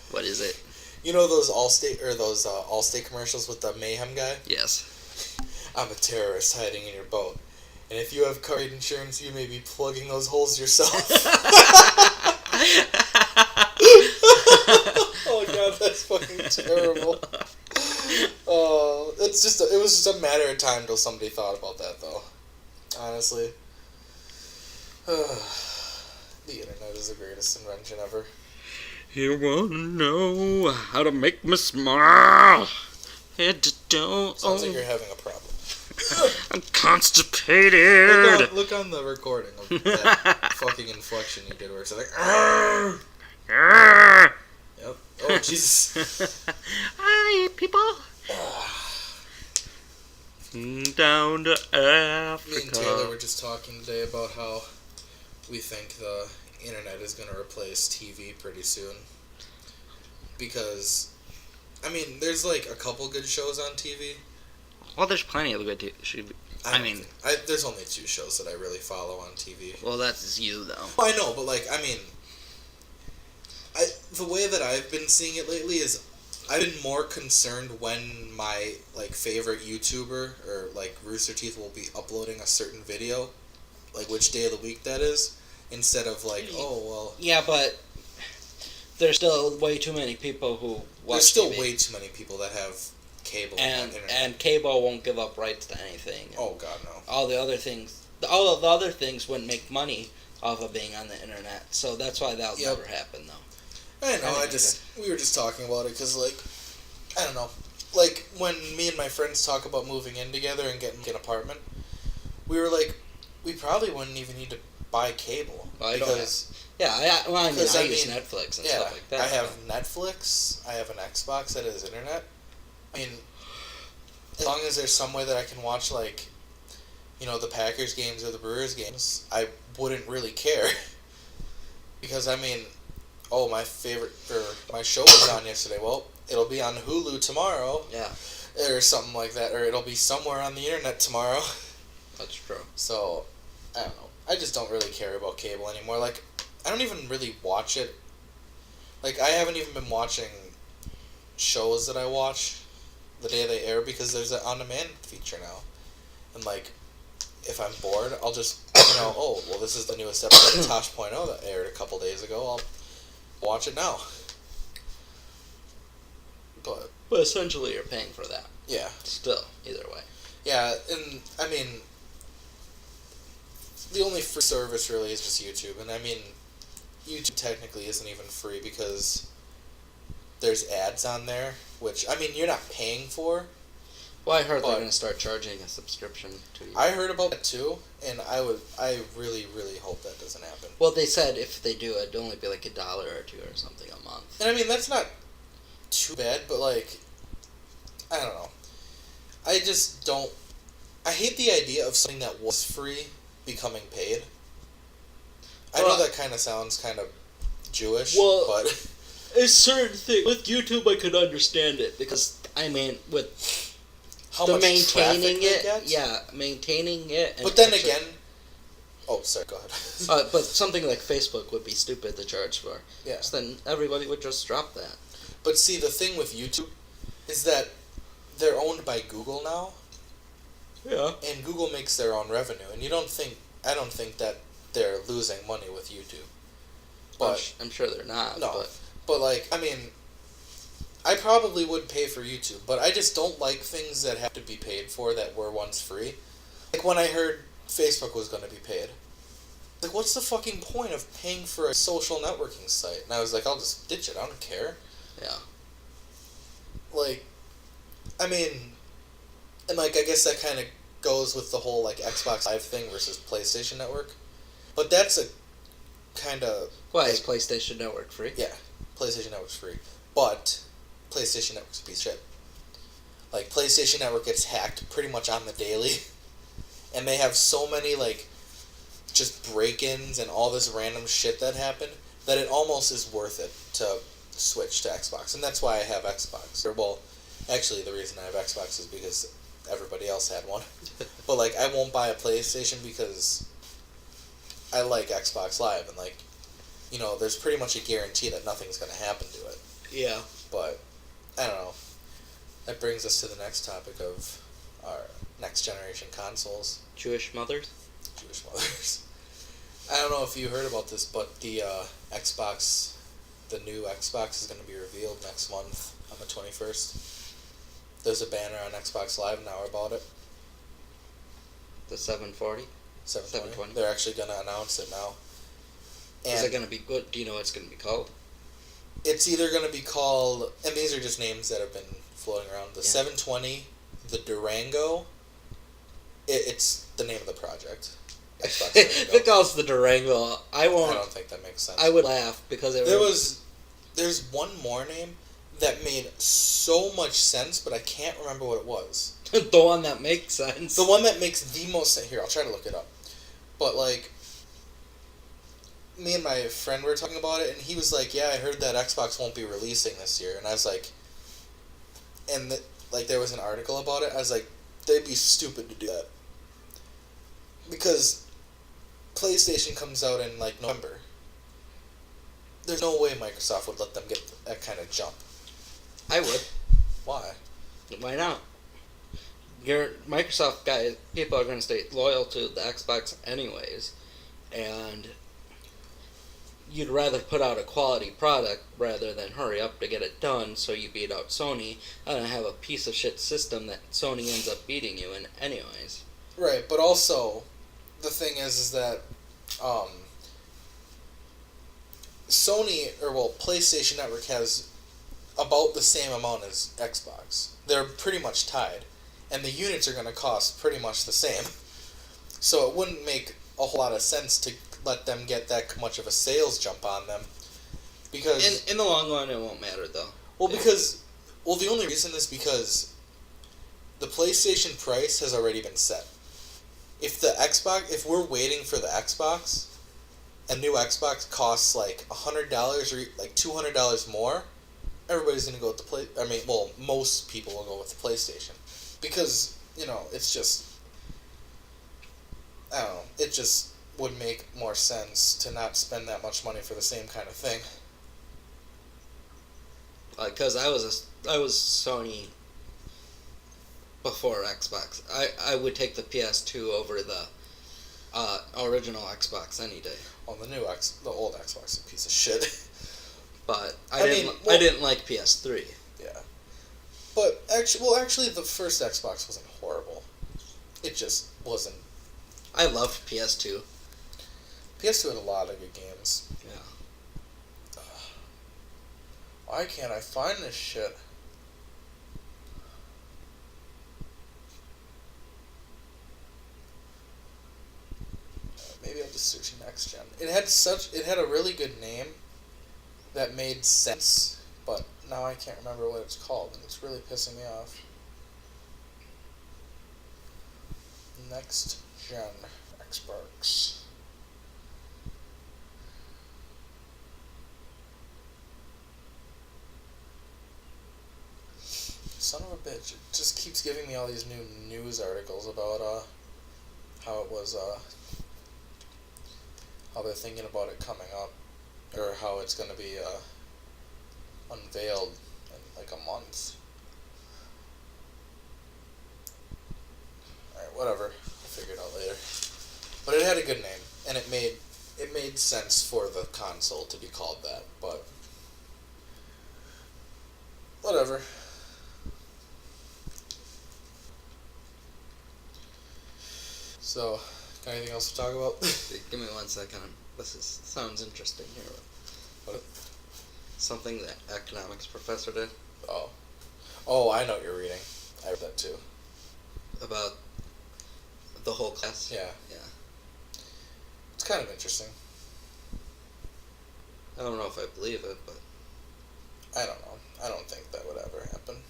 What is it? You know those Allstate commercials with the mayhem guy? Yes. I'm a terrorist hiding in your boat. And if you have car insurance, you may be plugging those holes yourself. Oh god, that's fucking terrible. Oh, it was just a matter of time till somebody thought about that, though. Honestly. The internet is the greatest invention ever. You wanna know how to make me smile? Head to toe. Sounds like you're having a problem. I'm constipated. Look on the recording of that fucking inflection you did where it's like, Arr! Yep. Oh, Jesus. Hi, people. Down to Africa. Me and Taylor were just talking today about how we think the internet is going to replace TV pretty soon. Because, I mean, there's like a couple good shows on TV. Well, there's plenty of good TV. There's only 2 shows that I really follow on TV. Well, that's you, though. I know, but like, I mean, the way that I've been seeing it lately is I've been more concerned when my like favorite YouTuber or like Rooster Teeth will be uploading a certain video, like which day of the week that is, instead of like, oh well. Yeah, but there's still way too many people who watch There's still TV. Way too many people that have cable and cable won't give up rights to anything. Oh god, no. All of the other things wouldn't make money off of being on the internet, so that's why that'll never happen, though. I know. We were just talking about it because, like, I don't know, like when me and my friends talk about moving in together and getting an apartment, we were like, we probably wouldn't even need to buy cable because I use Netflix and stuff like that. I have Netflix. I have an Xbox that has internet. I mean, as long as there's some way that I can watch, like, you know, the Packers games or the Brewers games, I wouldn't really care. Because, I mean, my show was on yesterday. Well, it'll be on Hulu tomorrow. Yeah. Or something like that. Or it'll be somewhere on the internet tomorrow. That's true. So, I don't know. I just don't really care about cable anymore. Like, I don't even really watch it. Like, I haven't even been watching shows that I watch the day they air because there's an on-demand feature now. And, like, if I'm bored, I'll just, this is the newest episode of Tosh.0 that aired a couple days ago. I'll watch it now. But essentially you're paying for that. Yeah. Still, either way. Yeah, and, I mean, the only free service really is just YouTube, and I mean, YouTube technically isn't even free because there's ads on there, which, I mean, you're not paying for. Well, I heard they're going to start charging a subscription to you. I heard about that too, and I really, really hope that doesn't happen. Well, they said if they do, it'd only be like $1 or $2 or something a month. And I mean, that's not too bad, but like, I don't know. I just don't. I hate the idea of something that was free becoming paid. I know that kind of sounds kind of Jewish, but a certain thing with YouTube, I could understand it because I mean, with how the much maintaining it, maintaining it. And but then again, oh, sorry, go ahead. But something like Facebook would be stupid to charge for. Yeah. So then everybody would just drop that. But see, the thing with YouTube is that they're owned by Google now. Yeah. And Google makes their own revenue, and I don't think that they're losing money with YouTube. But I'm sure they're not. No. But like, I mean, I probably would pay for YouTube, but I just don't like things that have to be paid for that were once free. Like when I heard Facebook was going to be paid. Like, what's the fucking point of paying for a social networking site? And I was like, I'll just ditch it. I don't care. Yeah. Like, I mean, and like, I guess that kind of goes with the whole like Xbox Live thing versus PlayStation Network. But that's a kind of... Why is PlayStation Network free? Yeah, PlayStation Network's free. But PlayStation Network's a piece of shit. Like, PlayStation Network gets hacked pretty much on the daily. And they have so many, like, just break-ins and all this random shit that happen that it almost is worth it to switch to Xbox. And that's why I have Xbox. Or, well, actually, the reason I have Xbox is because everybody else had one. But, like, I won't buy a PlayStation because I like Xbox Live. And, like, you know, there's pretty much a guarantee that nothing's going to happen to it. Yeah. But, I don't know. That brings us to the next topic of our next generation consoles. Jewish mothers? Jewish mothers. I don't know if you heard about this, but the Xbox, the new Xbox is going to be revealed next month on the 21st. There's a banner on Xbox Live now about it. The 740? 720. They're actually going to announce it now. And is it going to be good? Do you know what it's going to be called? It's either going to be called, and these are just names that have been floating around, the 720, the Durango. It's the name of the project. Xbox Durango. If it calls the Durango, I won't. I don't think that makes sense. I would laugh because there's one more name that made so much sense, but I can't remember what it was. The one that makes sense. The one that makes the most sense. Here, I'll try to look it up. But, like, me and my friend were talking about it, and he was like, yeah, I heard that Xbox won't be releasing this year. And I was like, like, there was an article about it. I was like, they'd be stupid to do that. Because PlayStation comes out in, like, November. There's no way Microsoft would let them get that kind of jump. I would. Why? Why not? Your Microsoft guys, people are going to stay loyal to the Xbox anyways, and you'd rather put out a quality product rather than hurry up to get it done so you beat out Sony and have a piece of shit system that Sony ends up beating you in anyways. Right, but also, the thing is that PlayStation Network has about the same amount as Xbox. They're pretty much tied, and the units are going to cost pretty much the same. So it wouldn't make a whole lot of sense to let them get that much of a sales jump on them, because in the long run it won't matter though. The only reason is because the PlayStation price has already been set. If we're waiting for the Xbox, a new Xbox costs like $100 or like $200 more, everybody's gonna go with the most people will go with the PlayStation, because it's just, I don't know, it just would make more sense to not spend that much money for the same kind of thing. Because I was Sony before Xbox. I would take the PS2 over the original Xbox any day. Well, the old Xbox is a piece of shit. But I didn't like PS3. Yeah. But actually the first Xbox wasn't horrible. It just wasn't. I loved PS2. PS2 had a lot of good games. Yeah. Why can't I find this shit? Maybe I'll just search next gen. It had a really good name that made sense, but now I can't remember what it's called, and it's really pissing me off. Next gen Xbox. Son of a bitch! It just keeps giving me all these new news articles about how it was how they're thinking about it coming up, or how it's gonna be unveiled in like a month. Alright, whatever. I'll figure it out later. But it had a good name, and it made sense for the console to be called that, but whatever. So, got anything else to talk about? Give me 1 second. Sounds interesting here. What? Something the economics professor did. Oh, I know what you're reading. I read that too. About the whole class? Yeah. Yeah. It's kind of interesting. I don't know if I believe it, but... I don't know. I don't think that would ever happen.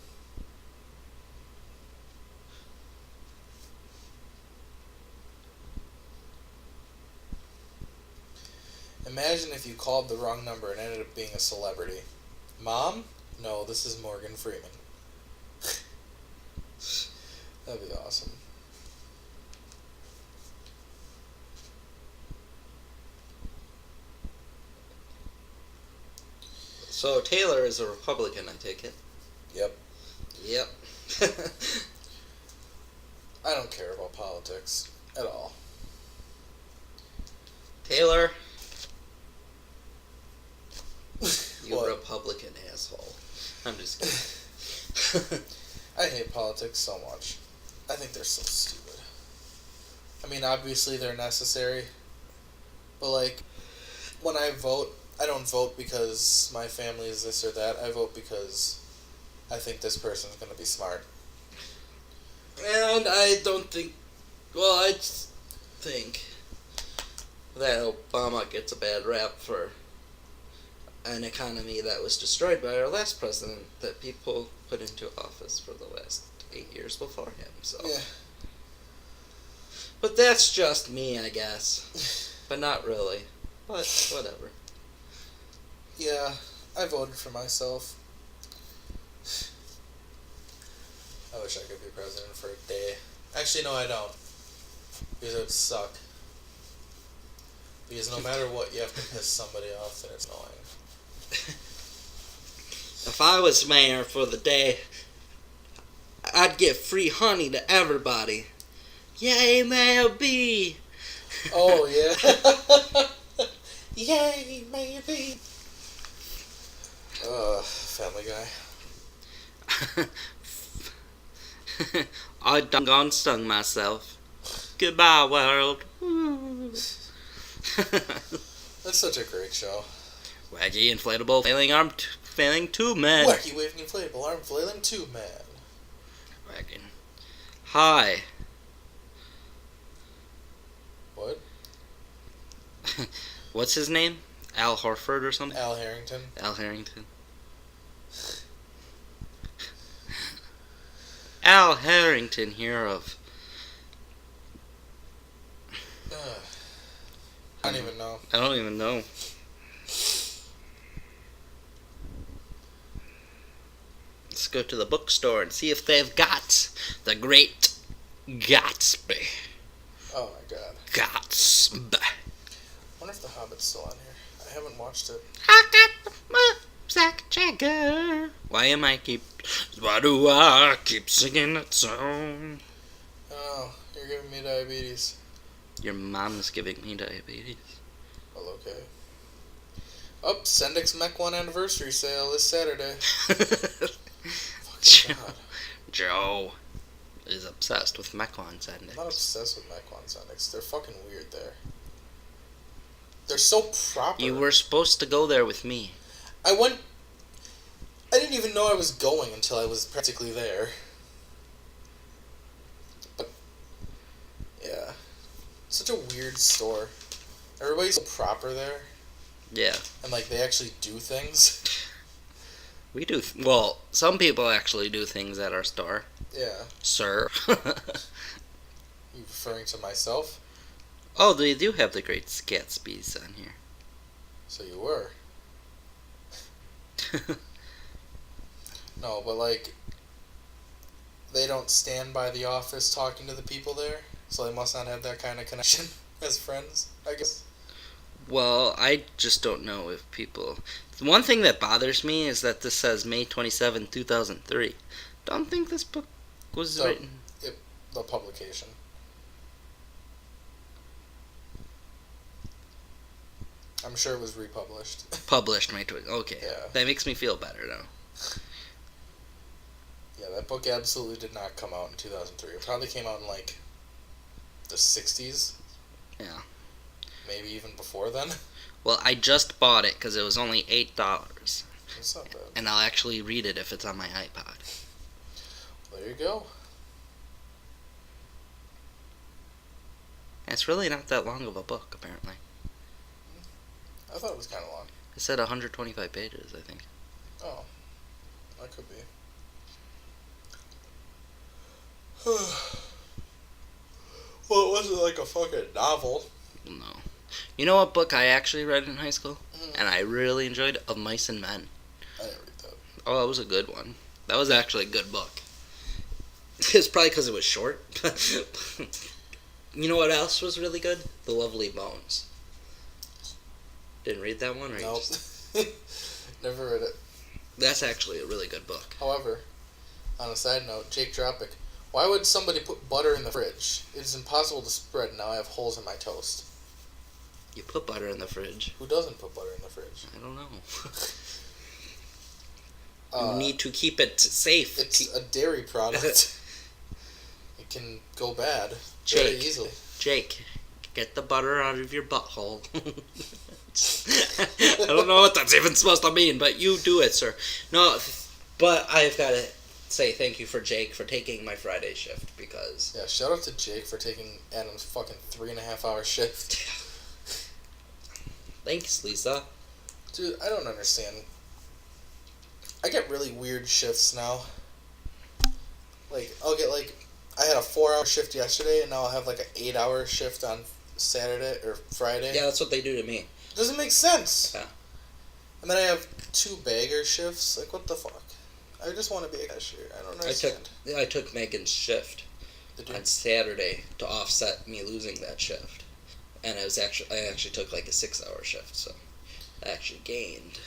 Imagine if you called the wrong number and ended up being a celebrity. Mom? No, this is Morgan Freeman. That'd be awesome. So Taylor is a Republican, I take it? Yep. Yep. I don't care about politics at all. Taylor, you What? Republican asshole. I'm just kidding. I hate politics so much. I think they're so stupid. I mean, obviously they're necessary, but like, when I vote, I don't vote because my family is this or that. I vote because I think this person's gonna be smart. And I don't think... Well, I think that Obama gets a bad rap for an economy that was destroyed by our last president that people put into office for the last 8 years before him, so... Yeah. But that's just me, I guess. But not really. But whatever. Yeah, I voted for myself. I wish I could be president for a day. Actually, no, I don't. Because it would suck. Because no matter what, you have to piss somebody off, and it's annoying. If I was mayor for the day, I'd give free honey to everybody. Yay, Mayor B! Oh, yeah. Yay, Mayor B! Family Guy. I done gone stung myself. Goodbye, world. That's such a great show. Wacky inflatable failing two men. Wacky waving inflatable arm flailing 2 man. Wacky. Hi. What? What's his name? Al Horford or something? Al Harrington. Al Harrington. Al Harrington here of... I don't even know. I don't even know. Let's go to the bookstore and see if they've got The Great Gatsby. Oh my god. Gatsby. I wonder if The Hobbit's still on here. I haven't watched it. I got my Zack Jagger. Why do I keep singing that song? Oh, you're giving me diabetes. Your mom's giving me diabetes. Well, okay. Oh, Sendik's Mech 1 anniversary sale this Saturday. Fucking god. Joe is obsessed with Mechlon Sendix. I'm not obsessed with Mech 1 Sendik's. They're fucking weird there. They're so proper. You were supposed to go there with me. I went. I didn't even know I was going until I was practically there. But yeah, such a weird store. Everybody's so proper there, Yeah. and like they actually do things. We do. Well, some people actually do things at our store. Yeah. Sir. You referring to myself? Oh, they do have the Great Gatsby's on here. So you were. No, but like, they don't stand by the office talking to the people there, so they must not have that kind of connection as friends, I guess. Well, I just don't know if people... The one thing that bothers me is that this says May 27, 2003. Don't think this book was written... The publication. I'm sure it was republished. Published May 20... Okay. Yeah. That makes me feel better, now. Yeah, that book absolutely did not come out in 2003. It probably came out in, like, the 60s. Yeah. Maybe even before then. Well, I just bought it because it was only $8. That's not bad. And I'll actually read it if it's on my iPod. There you go. And it's really not that long of a book, apparently. I thought it was kind of long. It said 125 pages, I think. Oh, that could be. Well, it wasn't like a fucking novel. No. You know what book I actually read in high school? Mm. And I really enjoyed? Of Mice and Men. I didn't read that. Oh, that was a good one. That was actually a good book. It's probably because it was short. You know what else was really good? The Lovely Bones. Didn't read that one? Or Nope. Just... Never read it. That's actually a really good book. However, on a side note, Jake Dropic, why would somebody put butter in the fridge? It is impossible to spread, and now I have holes in my toast. You put butter in the fridge. Who doesn't put butter in the fridge? I don't know. Uh, You need to keep it safe. It's a dairy product. It can go bad very Jake. easily. Jake, get the butter out of your butthole. I don't know what that's even supposed to mean, but you do it, sir. No, but I've got to say thank you for Jake for taking my Friday shift, because... Yeah, shout out to Jake for taking Adam's fucking 3.5 hour shift. Thanks, Lisa. Dude, I don't understand. I get really weird shifts now. Like, I'll get like... I had a 4-hour shift yesterday, and now I'll have like an 8-hour shift on Saturday or Friday. Yeah, that's what they do to me. Doesn't make sense. Yeah. And then I have 2 bagger shifts. Like, what the fuck? I just want to be a cashier. I don't understand. I took Megan's shift on Saturday to offset me losing that shift. And I actually took like a 6-hour shift, so I actually gained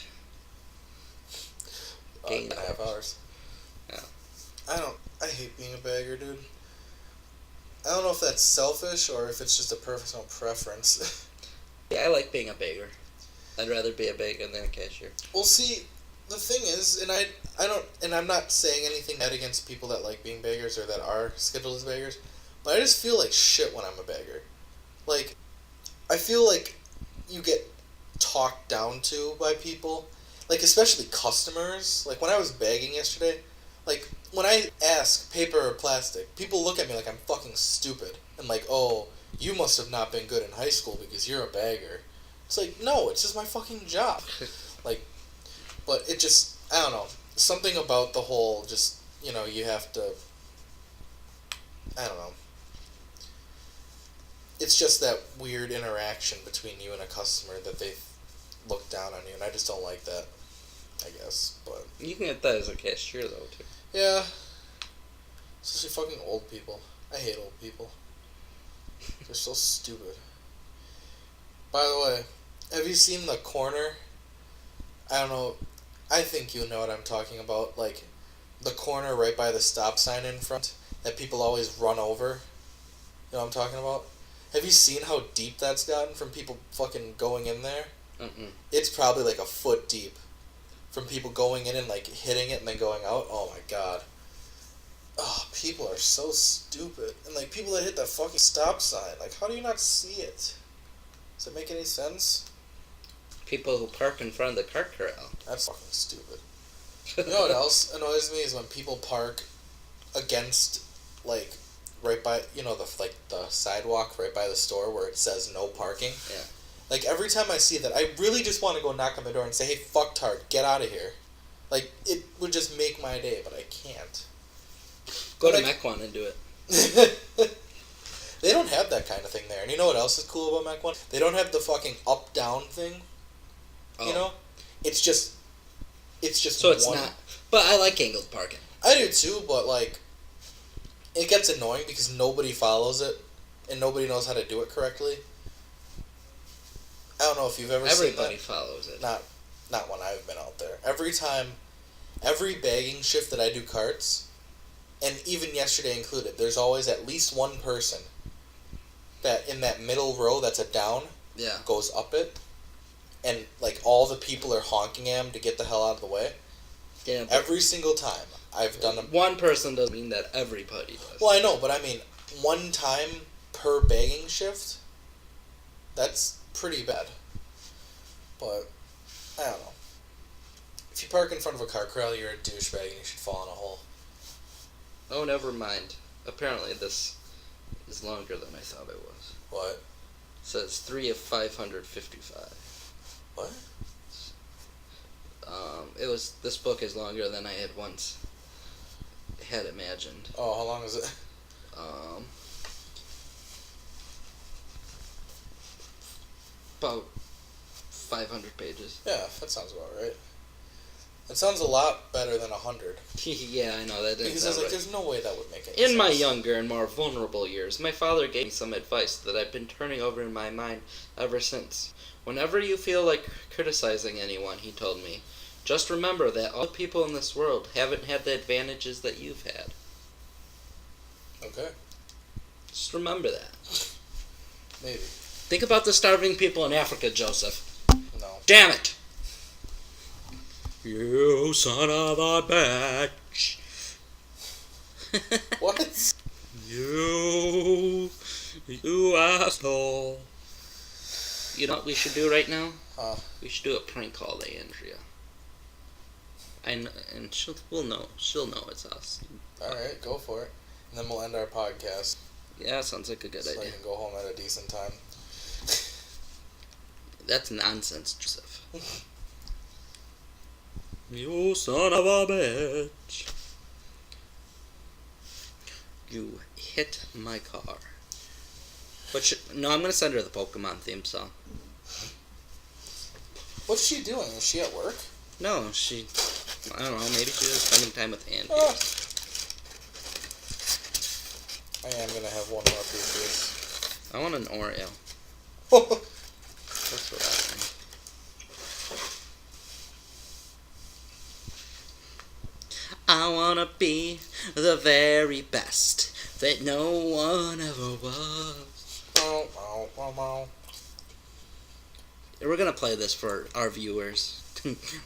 8.5 hours. Yeah. I hate being a bagger, dude. I don't know if that's selfish or if it's just a personal preference. Yeah, I like being a bagger. I'd rather be a bagger than a cashier. Well, see, the thing is, and I don't, and I'm not saying anything bad against people that like being beggars or that are scheduled as beggars, but I just feel like shit when I'm a beggar. Like, I feel like you get talked down to by people, like especially customers. Like when I was begging yesterday, like when I ask paper or plastic, people look at me like I'm fucking stupid and like, oh, you must have not been good in high school because you're a bagger. It's like, no, it's just my fucking job. Like, but it just, I don't know, something about the whole just, you know, you have to, I don't know. It's just that weird interaction between you and a customer that they look down on you, and I just don't like that, I guess, but... You can get that as a cashier, though, too. Yeah. Especially fucking old people. I hate old people. They're so stupid. By the way, have you seen the corner? I don't know. I think you know what I'm talking about. Like, the corner right by the stop sign in front that people always run over. You know what I'm talking about? Have you seen how deep that's gotten from people fucking going in there? Mm-mm. It's probably like a foot deep from people going in and like hitting it and then going out. Oh my god. Oh, people are so stupid. And like people that hit that fucking stop sign. Like, how do you not see it? Does it make any sense? people who park in front of the cart corral. That's fucking stupid. You know what else annoys me is when people park against, like, right by, the sidewalk right by the store where it says no parking. Yeah. Like, every time I see that, I really just want to go knock on the door and say, hey, fucktard, get out of here. Like, it would just make my day, but I can't. Go to Mequon and do it. They don't have that kind of thing there. And you know what else is cool about Mequon? They don't have the fucking up-down thing. Oh. You know? It's just so it's one. not. But I like angled parking. I do too, but like, it gets annoying because nobody follows it, and nobody knows how to do it correctly. I don't know if you've ever seen that. Everybody follows it. Not when I've been out there. Every bagging shift that I do carts, and even yesterday included, there's always at least one person that in that middle row that's a down goes up it, and like all the people are honking at him to get the hell out of the way. Yeah. Every single time I've done them. One person doesn't mean that everybody does. Well, I know, but I mean, one time per bagging shift, that's pretty bad. But, I don't know. If you park in front of a car corral, you're a douchebag and you should fall in a hole. Oh, never mind. Apparently this is longer than I thought it was. What? It says 3 of 555. What? This book is longer than I had once had imagined. Oh, how long is it? About 500 pages. Yeah, that sounds about right. That sounds a lot better than 100. Yeah, I know, that didn't Because sound right. there's no way that would make any In sense. my younger and more vulnerable years, my father gave me some advice that I've been turning over in my mind ever since. Whenever you feel like criticizing anyone, he told me, just remember that all the people in this world haven't had the advantages that you've had. Okay. Just remember that. Maybe. Think about the starving people in Africa, Joseph. No. Damn it! You son of a bitch. What? You asshole. You know what we should do right now? We should do a prank call to Andrea. And she'll know it's us. Alright, go for it. And then we'll end our podcast. Yeah, sounds like a good So I idea. can go home at a decent time. That's nonsense, Joseph. You son of a bitch. You hit my car. No, I'm gonna send her the Pokemon theme song. What's she doing? Is she at work? No, I don't know, maybe she was spending time with Andy. I am gonna have one more piece of this. I want an Oreo. That's what I think. I wanna be the very best that no one ever was. We're gonna play this for our viewers,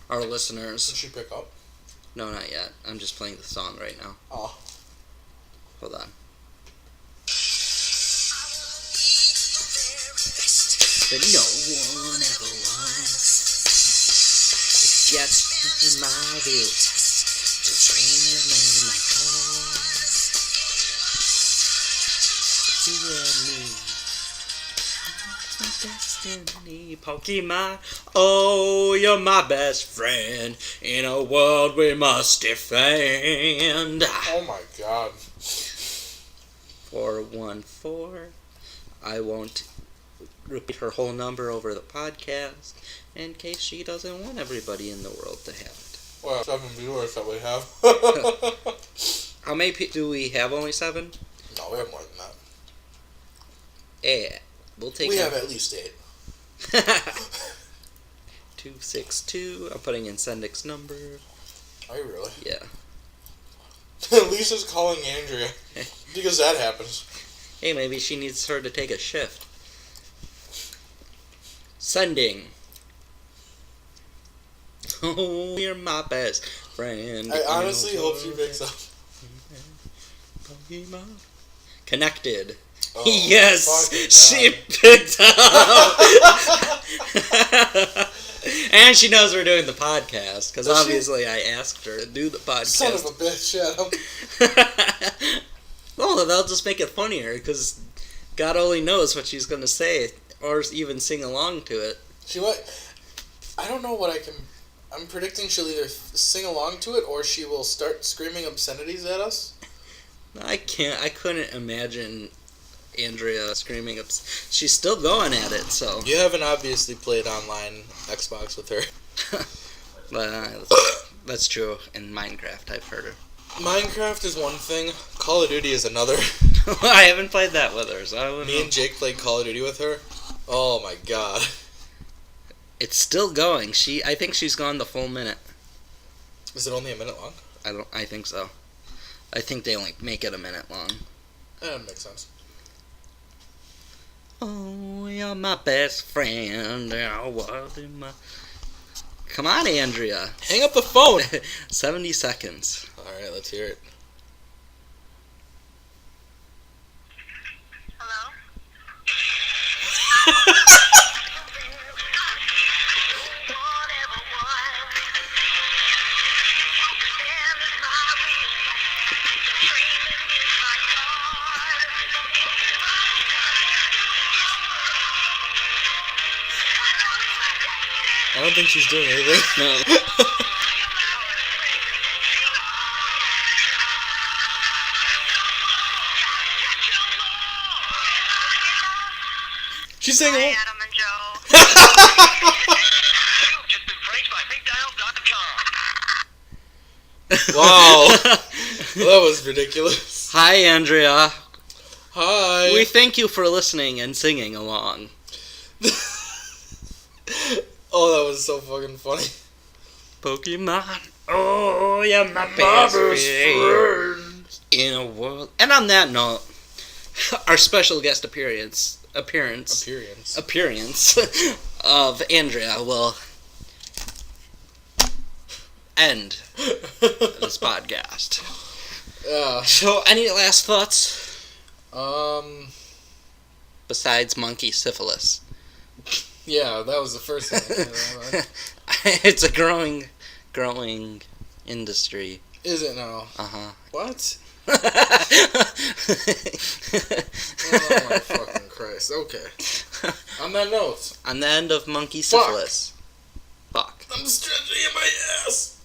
our listeners. Did she pick up? No, not yet. I'm just playing the song right now. Oh. Hold on. That no one ever was. It gets in my roots. Just train the man in my car. You and me. My destiny. Pokemon. Oh, you're my best friend. In a world we must defend. Oh my god. 414. I won't repeat her whole number over the podcast in case she doesn't want everybody in the world to have it. Well, 7 viewers that we have. How many do we have? Only 7? No, we have more than that. Yeah, we'll take. We have at least 8. 262. I'm putting in Sendik's number. Are you really? Yeah. Lisa's calling Andrea because that happens. Hey, maybe she needs her to take a shift. Sending. Oh, you're my best friend. I honestly hope she picks up. Connected. Oh, yes, fucking she God. picked up. And she knows we're doing the podcast, because Does she? obviously I asked her to do the podcast. Son of a bitch, Adam. Well, that'll just make it funnier, because God only knows what she's going to say, or even sing along to it. She might. I don't know what I can. I'm predicting she'll either sing along to it or she will start screaming obscenities at us. I couldn't imagine Andrea screaming. She's still going at it, so. You haven't obviously played online Xbox with her. But that's true. In Minecraft, I've heard her. Minecraft is one thing. Call of Duty is another. I haven't played that with her, so I wouldn't Me and Jake played Call of Duty with her. Oh my god. It's still going. I think she's gone the full minute. Is it only a minute long? I think so. I think they only make it a minute long. That makes sense. Oh, you're my best friend. Come on, Andrea. Hang up the phone! 70 seconds. Alright, let's hear it. Hello? I don't think she's doing anything. No. She's saying Hi, hello. Adam and Joe. You've just been praised by BigDial.com. Wow. That was ridiculous. Hi, Andrea. Hi. We thank you for listening and singing along. Oh, that was so fucking funny. Pokemon. Oh, you're my best friend in a world. And on that note, our special guest appearance of Andrea will end this podcast. So, any last thoughts besides monkey syphilis? Yeah, that was the first thing. It's a growing industry. Is it now? Uh-huh. What? Oh my fucking Christ. Okay. On that note. On the end of monkey syphilis. Fuck. I'm stretching in my ass.